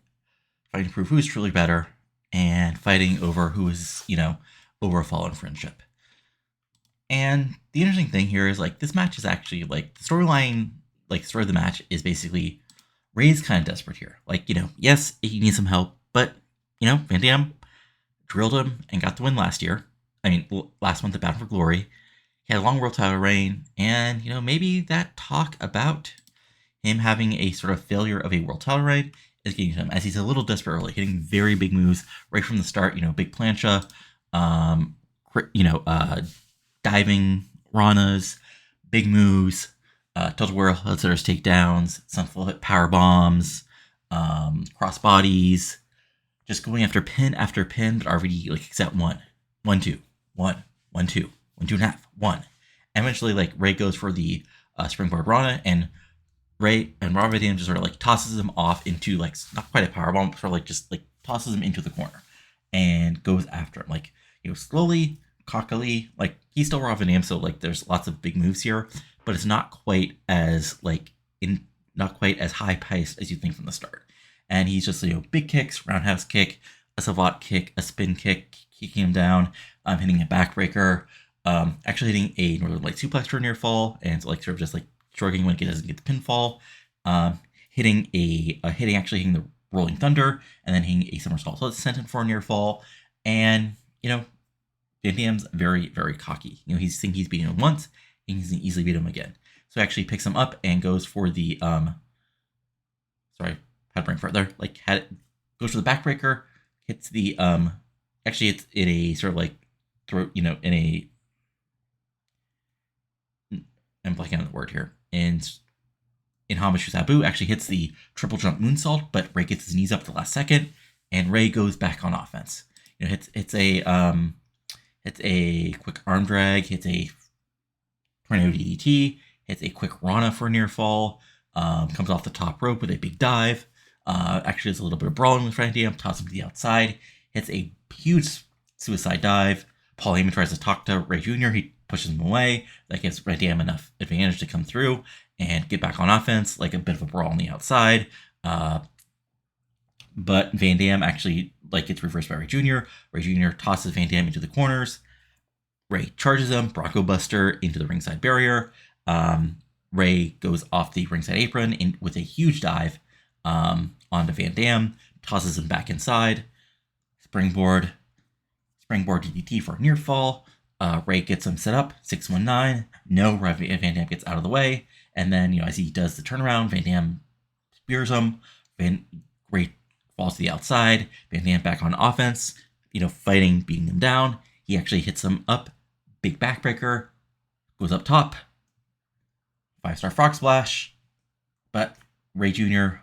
fighting to prove who's truly better, and fighting over who is, over a fallen friendship. And the interesting thing here is, this match is actually, the storyline, the story of the match is basically Ray's kind of desperate here. Yes, he needs some help, but, Van Dam drilled him and got the win last year. Last month at Battle for Glory. He had a long world title reign, and, maybe that talk about him having a sort of failure of a world title reign is getting to him, as he's a little desperate early, hitting very big moves right from the start, big plancha, diving ranas, big moves, total world headsetters takedowns, some full hit power bombs, cross bodies, just going after pin, but already except 1, 1, 2, 1, 1, 2, 1, 2.5, 1. And eventually, Ray goes for the springboard Rana, and Ray and Rob Van Dam just sort of tosses him off into not quite a powerbomb, but sort of just tosses him into the corner and goes after him. Slowly, cockily, he's still Rob Van Dam, so there's lots of big moves here, but it's not quite as not quite as high paced as you think from the start. And he's just big kicks, roundhouse kick, a savate kick, a spin kick, kicking him down, hitting a backbreaker, actually hitting a Northern Light suplex for a near fall, and sort of just shrugging when he doesn't get the pinfall, hitting the Rolling Thunder, and then hitting a somersault senton for a near fall. And Van Dam's very, very cocky. He's thinking he's beating him once, and he's gonna easily beat him again. So he actually picks him up and goes for the sorry, how to bring further. Goes for the backbreaker, hits the actually it's in a sort of throat, in a, I'm blanking on the word here. And in homage to Sabu, actually hits the triple jump moonsault, but Ray gets his knees up at the last second, and Ray goes back on offense. Hits a quick arm drag, hits a tornado DDT, hits a quick Rana for a near fall, comes off the top rope with a big dive. Actually does a little bit of brawling with Van Dam, tosses him to the outside, hits a huge suicide dive. Paul Heyman tries to talk to Ray Jr. He pushes him away. That gives Van Dam enough advantage to come through and get back on offense, a bit of a brawl on the outside. But Van Dam actually gets reversed by Ray Jr. Ray Jr. tosses Van Dam into the corners. Ray charges him, Bronco Buster into the ringside barrier. Ray goes off the ringside apron with a huge dive onto Van Dam, tosses him back inside. Springboard DDT for a near fall. Ray gets him set up, 619. No, Van Dam gets out of the way. And then, as he does the turnaround, Van Dam spears him. Ray falls to the outside. Van Dam back on offense, fighting, beating him down. He actually hits him up. Big backbreaker. Goes up top. 5-star frog splash. But Ray Jr.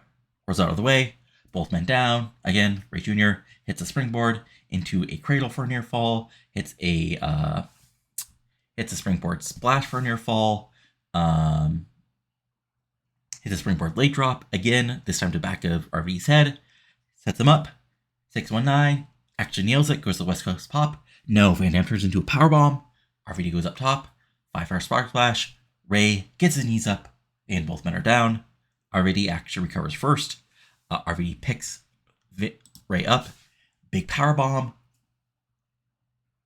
rolls out of the way. Both men down. Again, Ray Jr. hits a springboard into a cradle for a near fall. Hits a springboard splash for a near fall. Hits a springboard late drop. Again, this time to back of RV's head. Sets him up. 619. Actually nails it. Goes to the West Coast pop. No, Van Dam turns into a powerbomb. RVD goes up top. 5-star spark splash. Ray gets his knees up, and both men are down. RVD actually recovers first. RVD picks Ray up. Big powerbomb.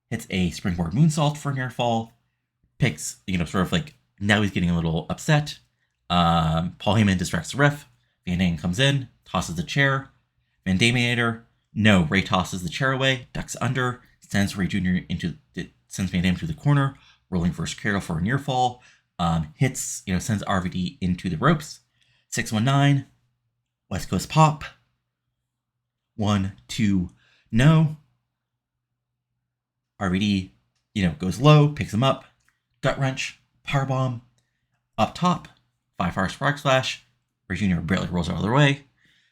Hits a springboard moonsault for a near fall. Picks, now he's getting a little upset. Paul Heyman distracts the ref. Van Dam comes in, tosses the chair. Van Damiator, no. Ray tosses the chair away, ducks under, sends Ray Jr. sends Van Dam to the corner, rolling first carry for a near fall. Hits, sends RVD into the ropes. 619, West Coast pop. 1, 2, no. RVD, goes low, picks him up, gut wrench, powerbomb, up top, 5-hour frog splash. Ray Jr. barely rolls out of the way,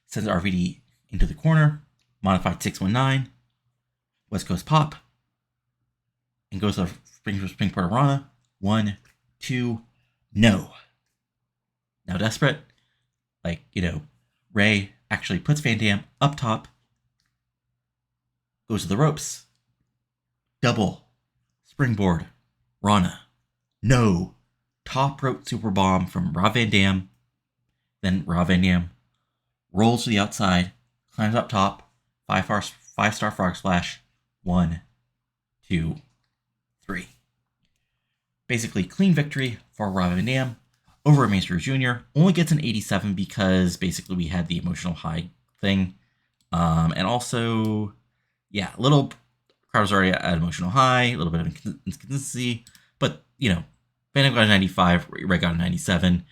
sends RVD into the corner, modified 619, West Coast pop, and goes to Springboard Rana. 1, 2, no. Now desperate, Ray actually puts Van Dam up top, goes to the ropes, double, springboard, Rana, no, top rope super bomb from Rob Van Dam. Then Rob Van Dam rolls to the outside, climbs up top, 5-star frog splash. 1, 2, 3. Basically, clean victory for Rob Van Dam over Mesias Jr. Only gets an 87 because basically we had the emotional high thing. And also, a little crowd was already at emotional high, a little bit of inconsistency. But, Van Dam got a 95, Ray got a 97.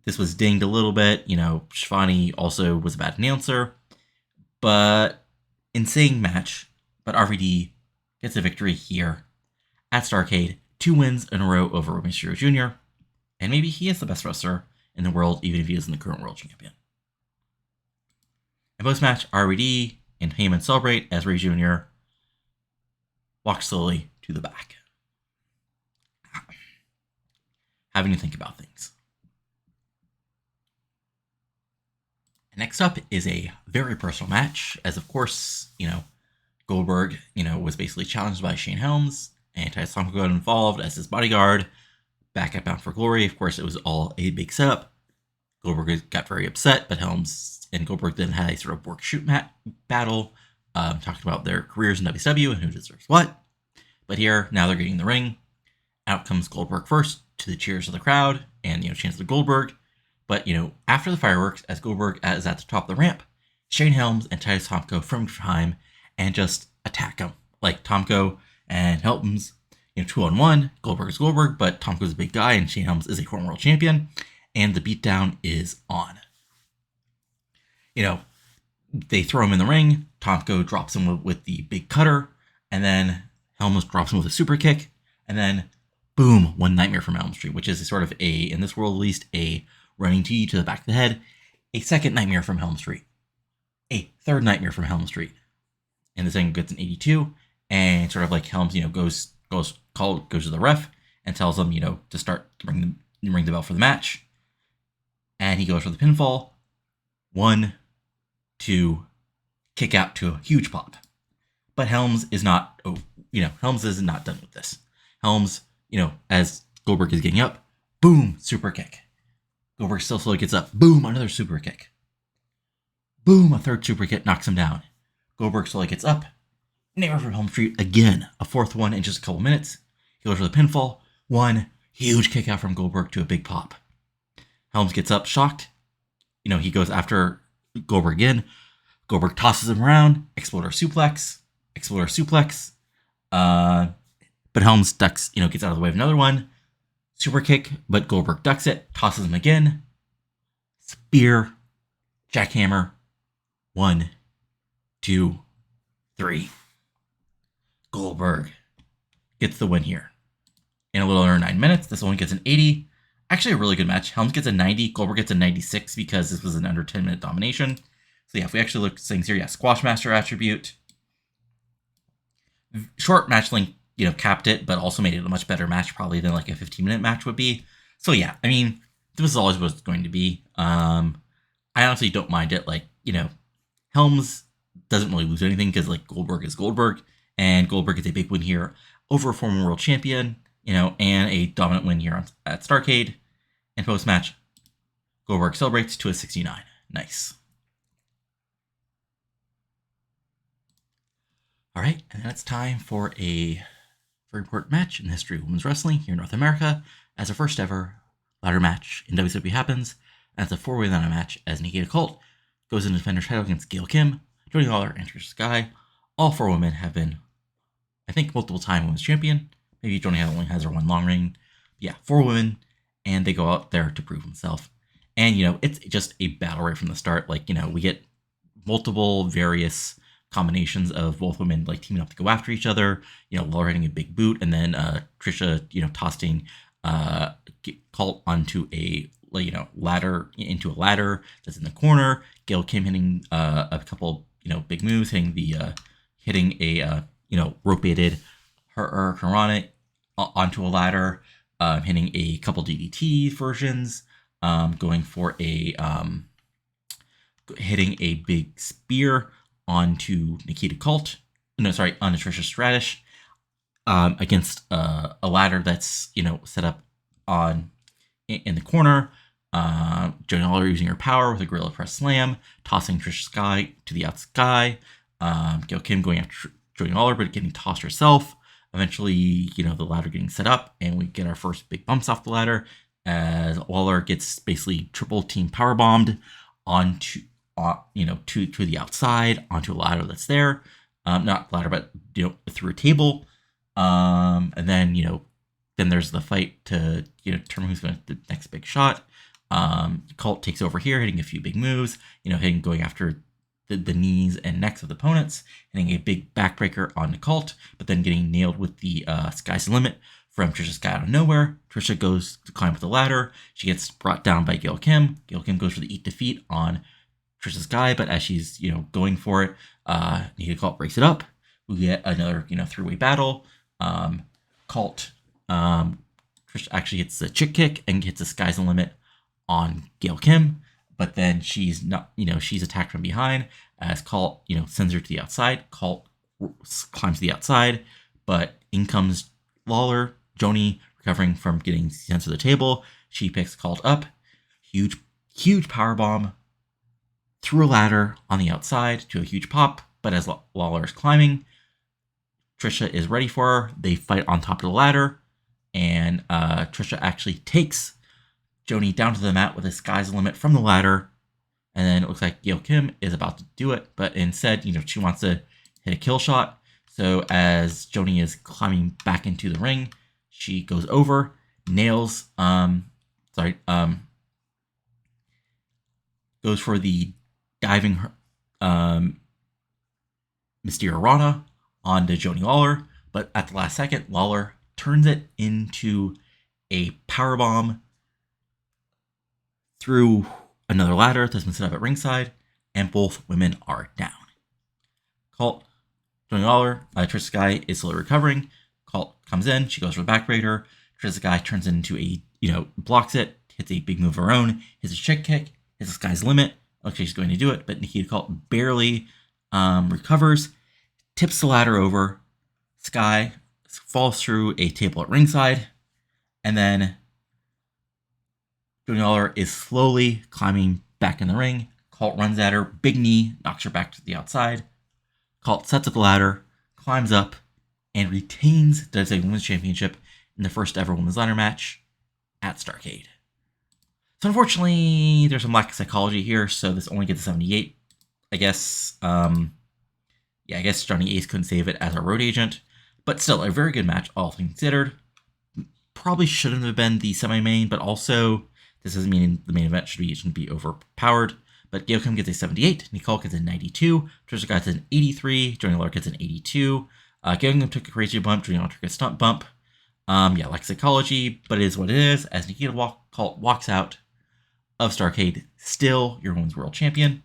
This was dinged a little bit. Shivani also was a bad announcer. But insane match. But RVD gets a victory here at Starrcade. 2 wins in a row over Romeo Jr. And maybe he is the best wrestler in the world, even if he isn't the current world champion. In post-match, RVD and Heyman celebrate as Ray Jr. walks slowly to the back, having to think about things. Next up is a very personal match, as of course, Goldberg, was basically challenged by Shane Helms, and Titus Tomko got involved as his bodyguard, back at Bound for Glory. Of course, it was all a big setup. Goldberg got very upset, but Helms and Goldberg then had a sort of work-shoot battle, talking about their careers in WCW and who deserves what. But here, now they're getting in the ring. Out comes Goldberg first, to the cheers of the crowd, and, chants to Goldberg. But, after the fireworks, as Goldberg is at the top of the ramp, Shane Helms and Titus Tomko from time and just attack him. Like Tomko and Helms, 2-on-1. Goldberg is Goldberg, but Tomko's a big guy, and Shane Helms is a former world champion. And the beatdown is on. They throw him in the ring. Tomko drops him with the big cutter, and then Helms drops him with a super kick, and then boom, one nightmare from Elm Street, which is sort of in this world at least, a running TE to the back of the head, a second nightmare from Helm Street, a third nightmare from Helm Street, and the thing gets an 82, and sort of like Helms, goes to the ref and tells him, to start to ring the bell for the match, and he goes for the pinfall. 1, 2, kick out to a huge pop, but Helms is not, Helms is not done with this. Helms, as Goldberg is getting up, boom, super kick. Goldberg still slowly gets up. Boom, another super kick. Boom, a third super kick knocks him down. Goldberg slowly gets up. Neighbor from Helm Street again. A fourth one in just a couple minutes. He goes for the pinfall. 1 huge kick out from Goldberg to a big pop. Helms gets up, shocked. He goes after Goldberg again. Goldberg tosses him around. Exploder suplex. But Helms ducks, gets out of the way of another one. Super kick, but Goldberg ducks it, tosses him again. Spear, jackhammer. 1, 2, 3. Goldberg gets the win here. In a little under 9 minutes, this one gets an 80. Actually, a really good match. Helms gets a 90, Goldberg gets a 96 because this was an under 10-minute domination. So if we actually look at things here, Squash Master attribute. Short match length, capped it, but also made it a much better match probably than like a 15-minute match would be. So this was always what it's going to be. I honestly don't mind it. Helms doesn't really lose anything because Goldberg is Goldberg, and Goldberg gets a big win here over a former world champion, and a dominant win here at Starrcade. And post-match, Goldberg celebrates to a 69. Nice. All right, and then it's time for a very important match in the history of women's wrestling here in North America, as the first ever ladder match in WCW happens. And it's a 4-way ladder match as Nikita Kalt goes into defender's title against Gail Kim, Joanie Laurer, and Tricia Skye. All 4 women have been, I think, multiple-time women's champion. Maybe Joanie only has her one long reign. But yeah, 4 women, and they go out there to prove themselves. And, it's just a battle right from the start. Like, we get multiple various combinations of both women, like, teaming up to go after each other. Laurer hitting a big boot, and then Tricia, tossing Kalt onto a ladder into a ladder that's in the corner. Gail Kim hitting a couple big moves, hitting a rope-baited her Karana onto a ladder, hitting a couple DDT versions, going for hitting a big spear onto Nikita Kalt. No, sorry, onto Tricia Stratus, against a ladder that's set up in the corner. Joanie Laurer using her power with a gorilla press slam, tossing Tricia Skye to the outside. Gail Kim going after Joanie Laurer, but getting tossed herself. Eventually, the ladder getting set up, and we get our first big bumps off the ladder as Laurer gets basically triple team power bombed onto to the outside onto a ladder that's there. Not ladder, but through a table. And then then there's the fight to determine who's going to the next big shot. Kalt takes over here, hitting a few big moves. Going after the knees and necks of the opponents, hitting a big backbreaker on the Kalt, but then getting nailed with the Sky's the Limit from Tricia Skye out of nowhere. Tricia goes to climb up the ladder. She gets brought down by Gail Kim. Gail Kim goes for the Eat Defeat on Tricia Skye, but as she's going for it, Nikita Kalt breaks it up. We get another 3-way battle. Kalt Tricia actually hits the chick kick and hits the Sky's the Limit on Gail Kim, but then she's not, she's attacked from behind as Kalt, sends her to the outside. Kalt climbs to the outside, but in comes Laurer. Joanie, recovering from getting sent to the table, she picks Kalt up. Huge power bomb through a ladder on the outside to a huge pop, but as Laurer is climbing, Tricia is ready for her. They fight on top of the ladder, and Tricia actually takes Joanie down to the mat with a Sky's the Limit from the ladder, and then it looks like Gail Kim is about to do it, but instead, she wants to hit a kill shot. So as Joanie is climbing back into the ring, she goes over, nails, goes for the diving Mysterio Rana onto Joanie Laurer, but at the last second, Laurer turns it into a powerbomb through another ladder that's been set up at ringside, and both women are down. Kalt, Joanie Laurer, Tricia Skye is slowly recovering. Kalt comes in, she goes for the backbreaker. Tricia Skye turns it into blocks it, hits a big move of her own, hits a chick kick, hits the Sky's Limit. Looks like she's going to do it, but Nikita Kalt barely recovers, tips the ladder over. Skye falls through a table at ringside, and then Joanie Laurer is slowly climbing back in the ring. Kalt runs at her, big knee, knocks her back to the outside. Kalt sets up the ladder, climbs up, and retains the WCW Women's Championship in the first ever women's ladder match at Starrcade. So unfortunately, there's some lack of psychology here, so this only gets a 78. I guess, I guess Johnny Ace couldn't save it as a road agent, but still a very good match, all things considered. Probably shouldn't have been the semi-main, but also this doesn't mean the main event shouldn't be overpowered. But Gail Kim gets a 78, Nicole gets a 92, Tricia gets an 83, Joanie Laurer gets an 82. Gail Kim took a crazy bump, Joanie Laurer took a stunt bump. Like psychology, but it is what it is, as Nikita Kalt walks out of Starrcade, still your women's world champion,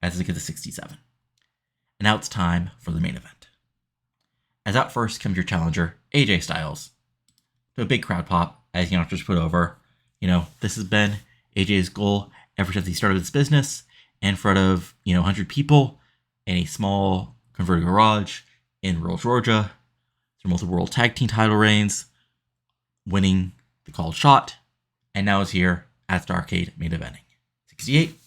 as it gets a 67. And now it's time for the main event. As out first comes your challenger, AJ Styles. To a big crowd pop, as just put over. This has been AJ's goal ever since he started this business, in front of, 100 people in a small converted garage in rural Georgia, through multiple world tag team title reigns, winning the called shot, and now is here at Starrcade main eventing. 68.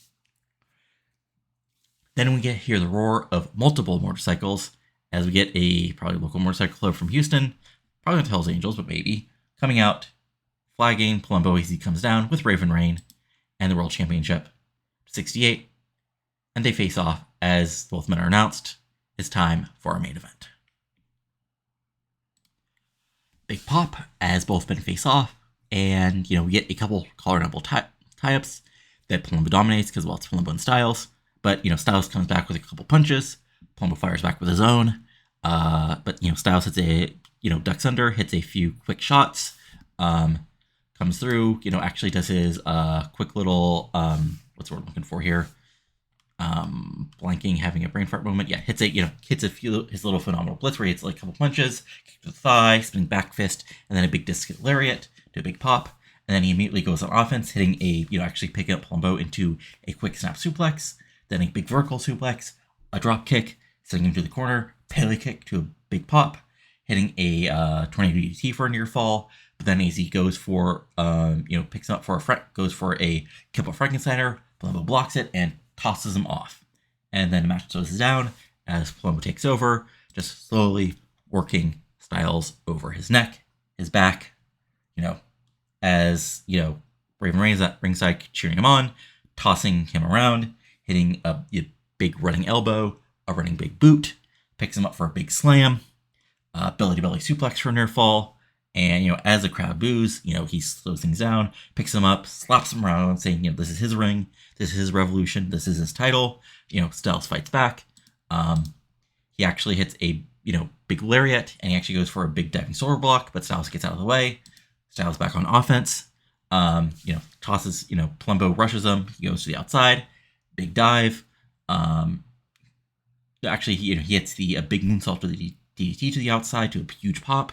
Then we hear the roar of multiple motorcycles as we get a probably local motorcycle club from Houston, probably not Hells Angels, but maybe, coming out, flagging Palumbo as he comes down with Raine, and the World Championship 68. And they face off as both men are announced. It's time for our main event. Big pop as both men face off, and we get a couple collar and elbow tie-ups that Palumbo dominates because, well, it's Palumbo and Styles. But Styles comes back with a couple punches. Palumbo fires back with his own. But Styles hits a ducks under, hits a few quick shots, comes through. Actually does his quick little what's the word I'm looking for here? Blanking, having a brain fart moment. Yeah, hits a few his little phenomenal blitz where he hits like a couple punches, kick to the thigh, spinning back fist, and then a big disc lariat to a big pop. And then he immediately goes on offense, hitting actually picking up Palumbo into a quick snap suplex, then a big vertical suplex, a drop kick, sending him to the corner, Pele kick to a big pop, hitting a tornado DDT for a near fall. But then as he goes for picks him up for goes for a kill up Frankensteiner, Palumbo blocks it and tosses him off. And then the match slows down as Palumbo takes over, just slowly working Styles over his neck, his back, as, Raven Reine's at ringside cheering him on, tossing him around, hitting a big running elbow, a running big boot, picks him up for a big slam, belly-to-belly suplex for a near fall, and, as the crowd boos, he slows things down, picks him up, slaps him around, saying, this is his ring, this is his revolution, this is his title. Styles fights back. He actually hits a, big lariat, and he actually goes for a big diving shoulder block, but Styles gets out of the way. Styles back on offense. Tosses, Palumbo rushes him. He goes to the outside. Big dive. Actually, he hits a big moonsault to the DDT to the outside to a huge pop.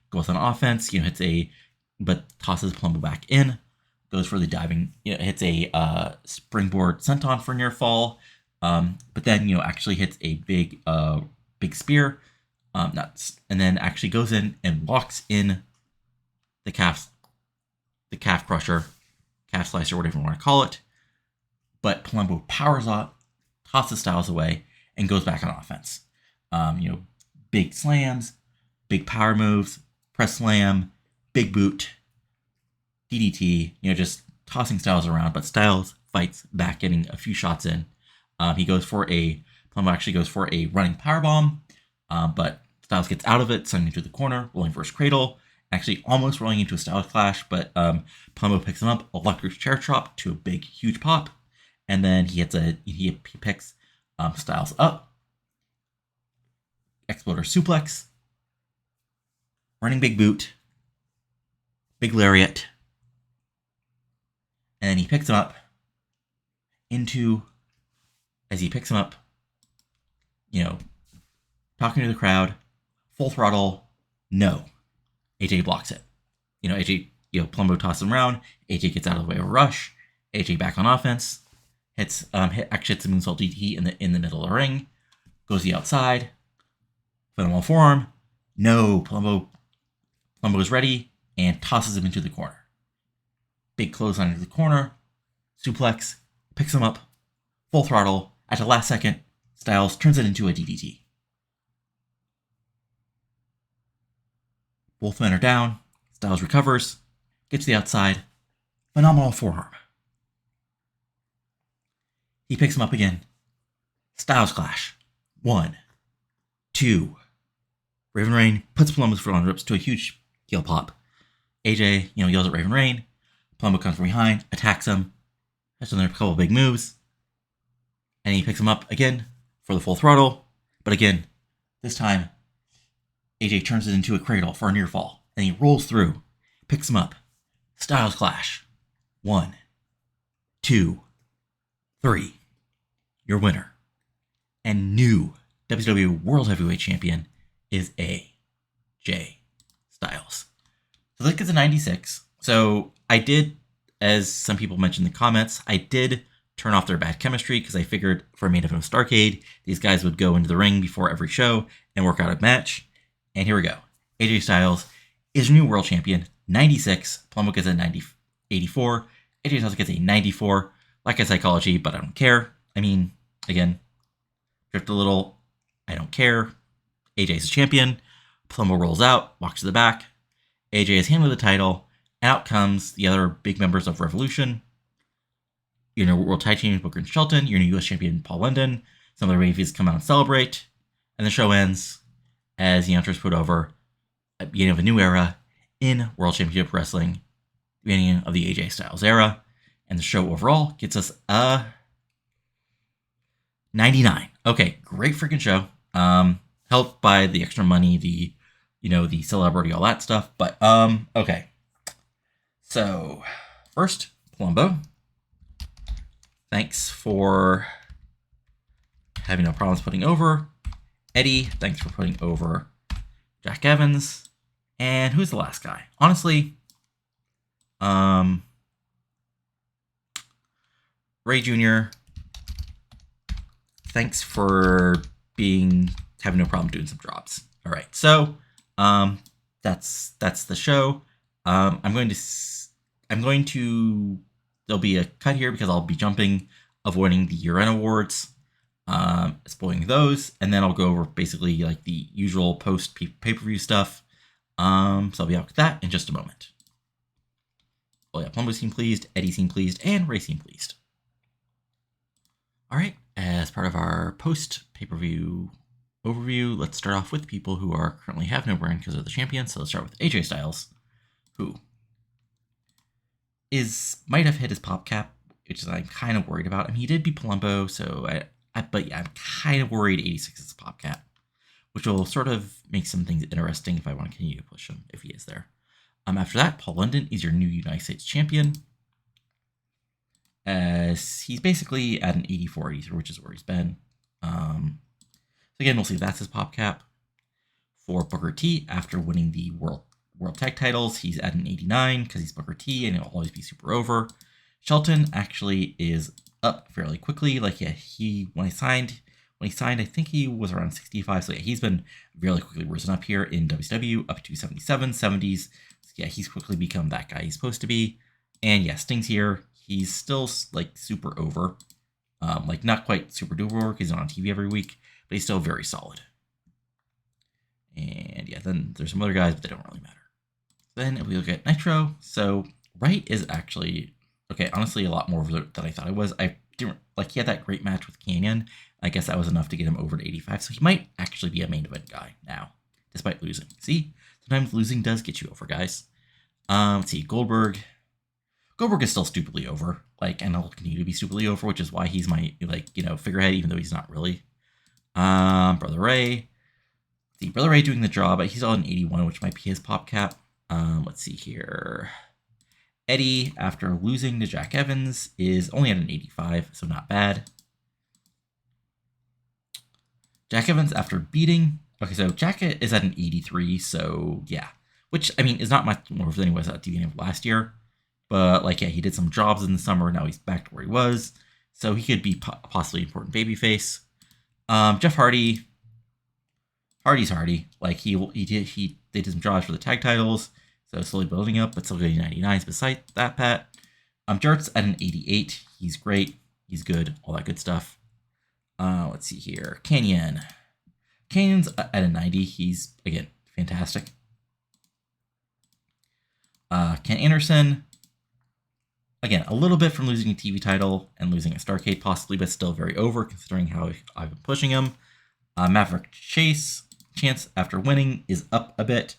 Goes on offense. But tosses Palumbo back in. Goes for the diving. Hits a springboard senton for near fall. But then actually hits a big spear. And then actually goes in and walks in the calf crusher, calf slicer, whatever you want to call it. But Palumbo powers up, tosses Styles away, and goes back on offense. Big slams, big power moves, press slam, big boot, DDT, just tossing Styles around, but Styles fights back, getting a few shots in. Palumbo actually goes for a running powerbomb, but Styles gets out of it, sending him to the corner, rolling for his cradle, actually almost rolling into a Styles clash, but Palumbo picks him up, electric chair chop to a big, huge pop, and then he picks Styles up, exploder suplex, running big boot, big lariat, and then he picks him up talking to the crowd, full throttle, no. AJ blocks it. Palumbo tosses him around. AJ gets out of the way of a rush. AJ back on offense. Hits a moonsault DDT in the middle of the ring. Goes to the outside. Phenomenal forearm. No. Palumbo is ready and tosses him into the corner. Big clothesline into the corner. Suplex. Picks him up. Full throttle. At the last second, Styles turns it into a DDT. Both men are down. Styles recovers. Gets to the outside. Phenomenal forearm. He picks him up again. Styles clash. 1, 2. Raven Reign puts Palumbo's foot on ropes to a huge heel pop. AJ, yells at Raven Reign. Palumbo comes from behind, attacks him. Has another couple of big moves. And he picks him up again for the full throttle. But again, this time, AJ turns it into a cradle for a near fall. And he rolls through, picks him up. Styles clash. 1, 2, 3. Your winner and new WCW World Heavyweight Champion is AJ Styles. So look at the 96. So I did, as some people mentioned in the comments, I did turn off their bad chemistry because I figured for a main event of Starrcade, these guys would go into the ring before every show and work out a match. And here we go. AJ Styles is your new world champion, 96. Palumbo gets a 84. AJ Styles gets a 94. Like a psychology, but I don't care. I mean, again, drift a little. I don't care. AJ's a champion. Palumbo rolls out, walks to the back. AJ is handed the title. Out comes the other big members of Revolution. your new World Tag Team Booker and Shelton, your new U.S. Champion Paul London. Some of the Ravies come out and celebrate, and the show ends as the announcers put over at the beginning of a new era in World Championship Wrestling, the beginning of the AJ Styles era, and the show overall gets us a 99. Okay, great freaking show. Helped by the extra money, the celebrity, all that stuff. But okay. So first, Palumbo. Thanks for having no problems putting over. Eddie, thanks for putting over Jack Evans. And who's the last guy? Honestly, Ray Jr., thanks for having no problem doing some drops. All right, so that's the show. I'm going to there'll be a cut here because I'll be jumping, avoiding the year-end awards, spoiling those, and then I'll go over basically like the usual post pay-per-view stuff. So I'll be out with that in just a moment. Well, yeah, Palumbo seemed pleased, Eddie seemed pleased, and Ray seemed pleased. All right, as part of our post pay-per-view overview, let's start off with people who currently have no brand because they're the champions. So let's start with AJ Styles, who might have hit his pop cap, which I'm kind of worried about. I mean, he did beat Palumbo, so but yeah, I'm kind of worried 86 is a pop cap, which will sort of make some things interesting if I want to continue to push him if he is there. After that, Paul London is your new United States champion, as he's basically at an 84, 83, which is where he's been. So again, we'll see if that's his pop cap. For Booker T, after winning the World Tag titles, he's at an 89 because he's Booker T and he'll always be super over. Shelton actually is up fairly quickly. Like, yeah, when he signed, I think he was around 65. So yeah, he's been really quickly risen up here in WCW, up to 77, 70s. So yeah, he's quickly become that guy he's supposed to be. And yeah, Sting's here. He's still like super over. Like not quite super duper over because he's on TV every week, but he's still very solid. And yeah, then there's some other guys, but they don't really matter. Then if we look at Nitro, so Wright is actually, okay, honestly, a lot more over than I thought it was. I didn't, like, he had that great match with Canyon. I guess that was enough to get him over to 85, so he might actually be a main event guy now, despite losing. See, sometimes losing does get you over, guys. Let's see, Goldberg is still stupidly over, like, and he'll continue to be stupidly over, which is why he's my, like, figurehead, even though he's not really. Brother Ray. See, Brother Ray doing the job, but he's on an 81, which might be his pop cap. Let's see here. Eddie, after losing to Jack Evans, is only at an 85, so not bad. Jack Evans, after beating... Okay, so Jack is at an 83, so yeah. Which, I mean, is not much more than he was at the beginning of last year. But, like, yeah, he did some jobs in the summer, now he's back to where he was. So he could be possibly an important babyface. Jeff Hardy... Hardy's Hardy. Like, they did some jobs for the tag titles, so slowly building up, but still getting 99s beside that, Pat. Jarrett's at an 88. He's great. He's good. All that good stuff. Let's see here. Canyon's at a 90. He's, again, fantastic. Ken Anderson, again, a little bit from losing a TV title and losing a Starrcade possibly, but still very over considering how I've been pushing him. Maverick Chance, after winning, is up a bit,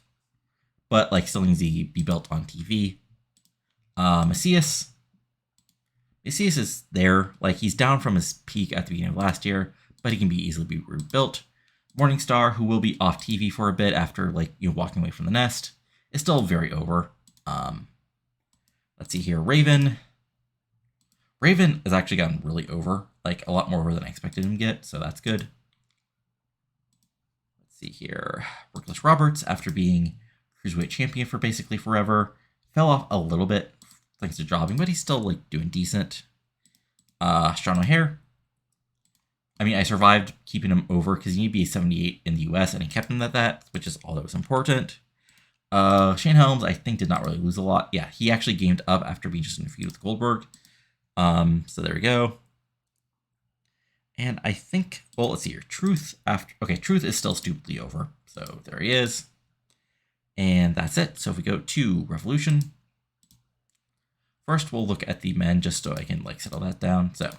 but like still needs to be built on TV. Mesias is there. Like, he's down from his peak at the beginning of last year, but he can easily be rebuilt. Morningstar, who will be off TV for a bit after walking away from the nest, is still very over. Let's see here. Raven has actually gotten really over, like a lot more over than I expected him to get, so that's good. See here, Brooklyn Roberts, after being Cruiserweight champion for basically forever, fell off a little bit thanks to jobbing, but he's still like doing decent. Sean O'Hare, I mean, I survived keeping him over because he needed to be a 78 in the US, and he kept him at that, which is all that was important. Shane Helms, I think, did not really lose a lot. Yeah, he actually gamed up after being just in a feud with Goldberg. So there we go. And I think, well, let's see here. Truth is still stupidly over. So there he is. And that's it. So if we go to Revolution, First, we'll look at the men just so I can like settle that down. So,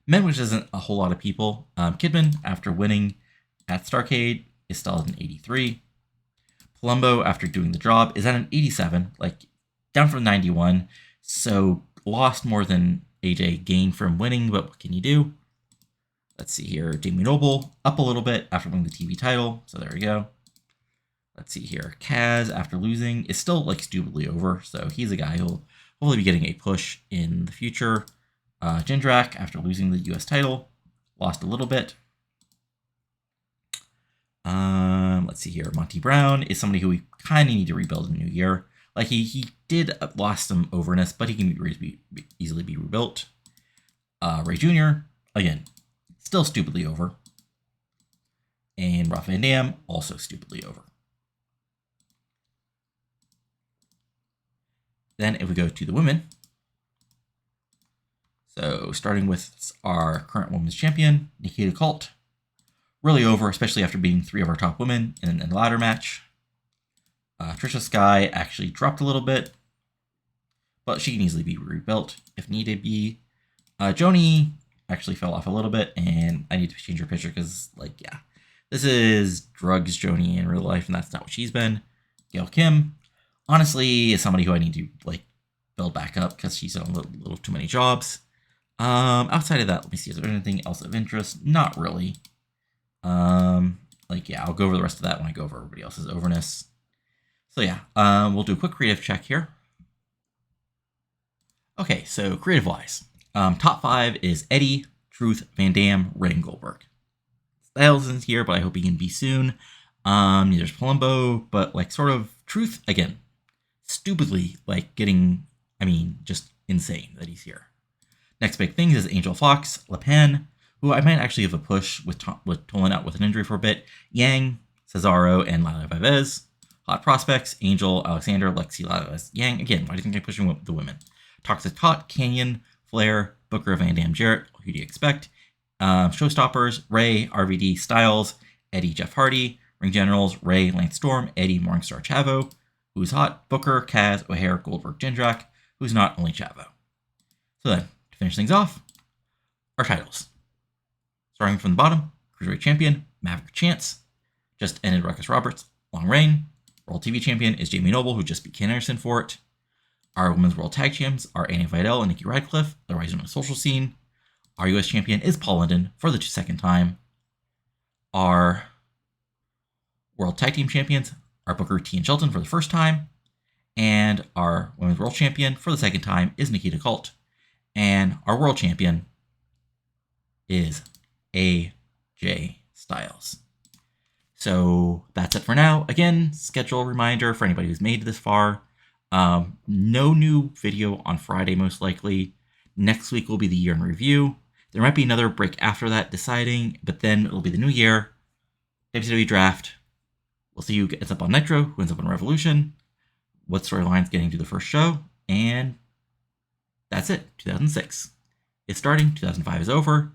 men, which isn't a whole lot of people. Kidman, after winning at Starrcade, is still at an 83. Palumbo, after doing the job, is at an 87, like down from 91. So lost more than AJ gained from winning, but what can you do? Let's see here. Jamie Noble up a little bit after winning the TV title. So there we go. Let's see here. Kaz, after losing, is still like stupidly over. So he's a guy who'll hopefully be getting a push in the future. Jindrak, after losing the US title, lost a little bit. Let's see here. Monty Brown is somebody who we kind of need to rebuild in the new year. Like he did lost some overness, but he can easily be rebuilt. Ray Jr., again, still stupidly over. And Rob Van Dam, also stupidly over. Then if we go to the women, so starting with our current women's champion, Nikita Kalt, really over, especially after beating 3 of our top women in the ladder match. Tricia Skye actually dropped a little bit, but she can easily be rebuilt if needed be. Joanie actually fell off a little bit, and I need to change her picture because, like, yeah, this is drugs Joanie in real life, and that's not what she's been. Gail Kim, honestly, is somebody who I need to, like, build back up because she's done a little too many jobs. Outside of that, let me see, is there anything else of interest? Not really. Like, yeah, I'll go over the rest of that when I go over everybody else's overness. So yeah, we'll do a quick creative check here. Okay, so creative-wise, top 5 is Eddie, Truth, Van Dam, Raine, Goldberg. Styles isn't here, but I hope he can be soon. There's Palumbo, but like sort of Truth, again, stupidly like getting, just insane that he's here. Next big thing is Angel Fox, LePen, who I might actually give a push with Tolan out with an injury for a bit. Yang, Cesaro, and Lila Vivez. Hot prospects, Angel, Alexander, Lexi, Lila, Yang. Again, why do you think I'm pushing the women? Toxic Tot, Canyon, Flair, Booker, Van Dam, Jarrett. Who do you expect? Showstoppers, Ray, RVD, Styles, Eddie, Jeff Hardy. Ring Generals, Ray, Lance Storm, Eddie, Morningstar, Chavo. Who's hot? Booker, Kaz, O'Hare, Goldberg, Jindrak. Who's not? Only Chavo. So then, to finish things off, our titles. Starting from the bottom, Cruiserweight Champion, Maverick Chance. Just ended Ruckus Roberts, Long Reign. World TV Champion is Jamie Noble, who just beat Ken Anderson for it. Our Women's World Tag Champs are Annie Vidal and Nikki Radcliffe, the rising on the social scene. Our US Champion is Paul London for the second time. Our World Tag Team Champions are Booker T and Shelton for the first time. And our Women's World Champion for the second time is Nikita Kalt. And our World Champion is AJ Styles. So that's it for now. Again, schedule reminder for anybody who's made it this far. No new video on Friday, most likely. Next week will be the year in review. There might be another break after that, deciding, but then it'll be the new year. WCW draft. We'll see who ends up on Nitro, who ends up on Revolution, what storyline's getting to the first show, and that's it. 2006 is starting. 2005 is over.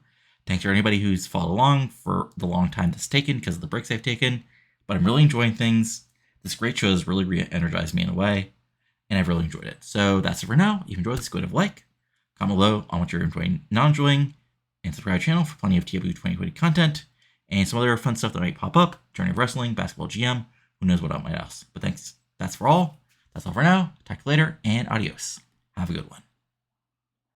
Thanks for anybody who's followed along for the long time that's taken because of the breaks I've taken. But I'm really enjoying things. This great show has really re-energized me in a way, and I've really enjoyed it. So that's it for now. If you enjoyed this, go ahead and like, comment below on what you're enjoying, not enjoying, and subscribe to the channel for plenty of TEW 2020 content and some other fun stuff that might pop up. Journey of Wrestling, Basketball GM, who knows what else. But thanks. That's for all. That's all for now. Talk to you later, and adios. Have a good one.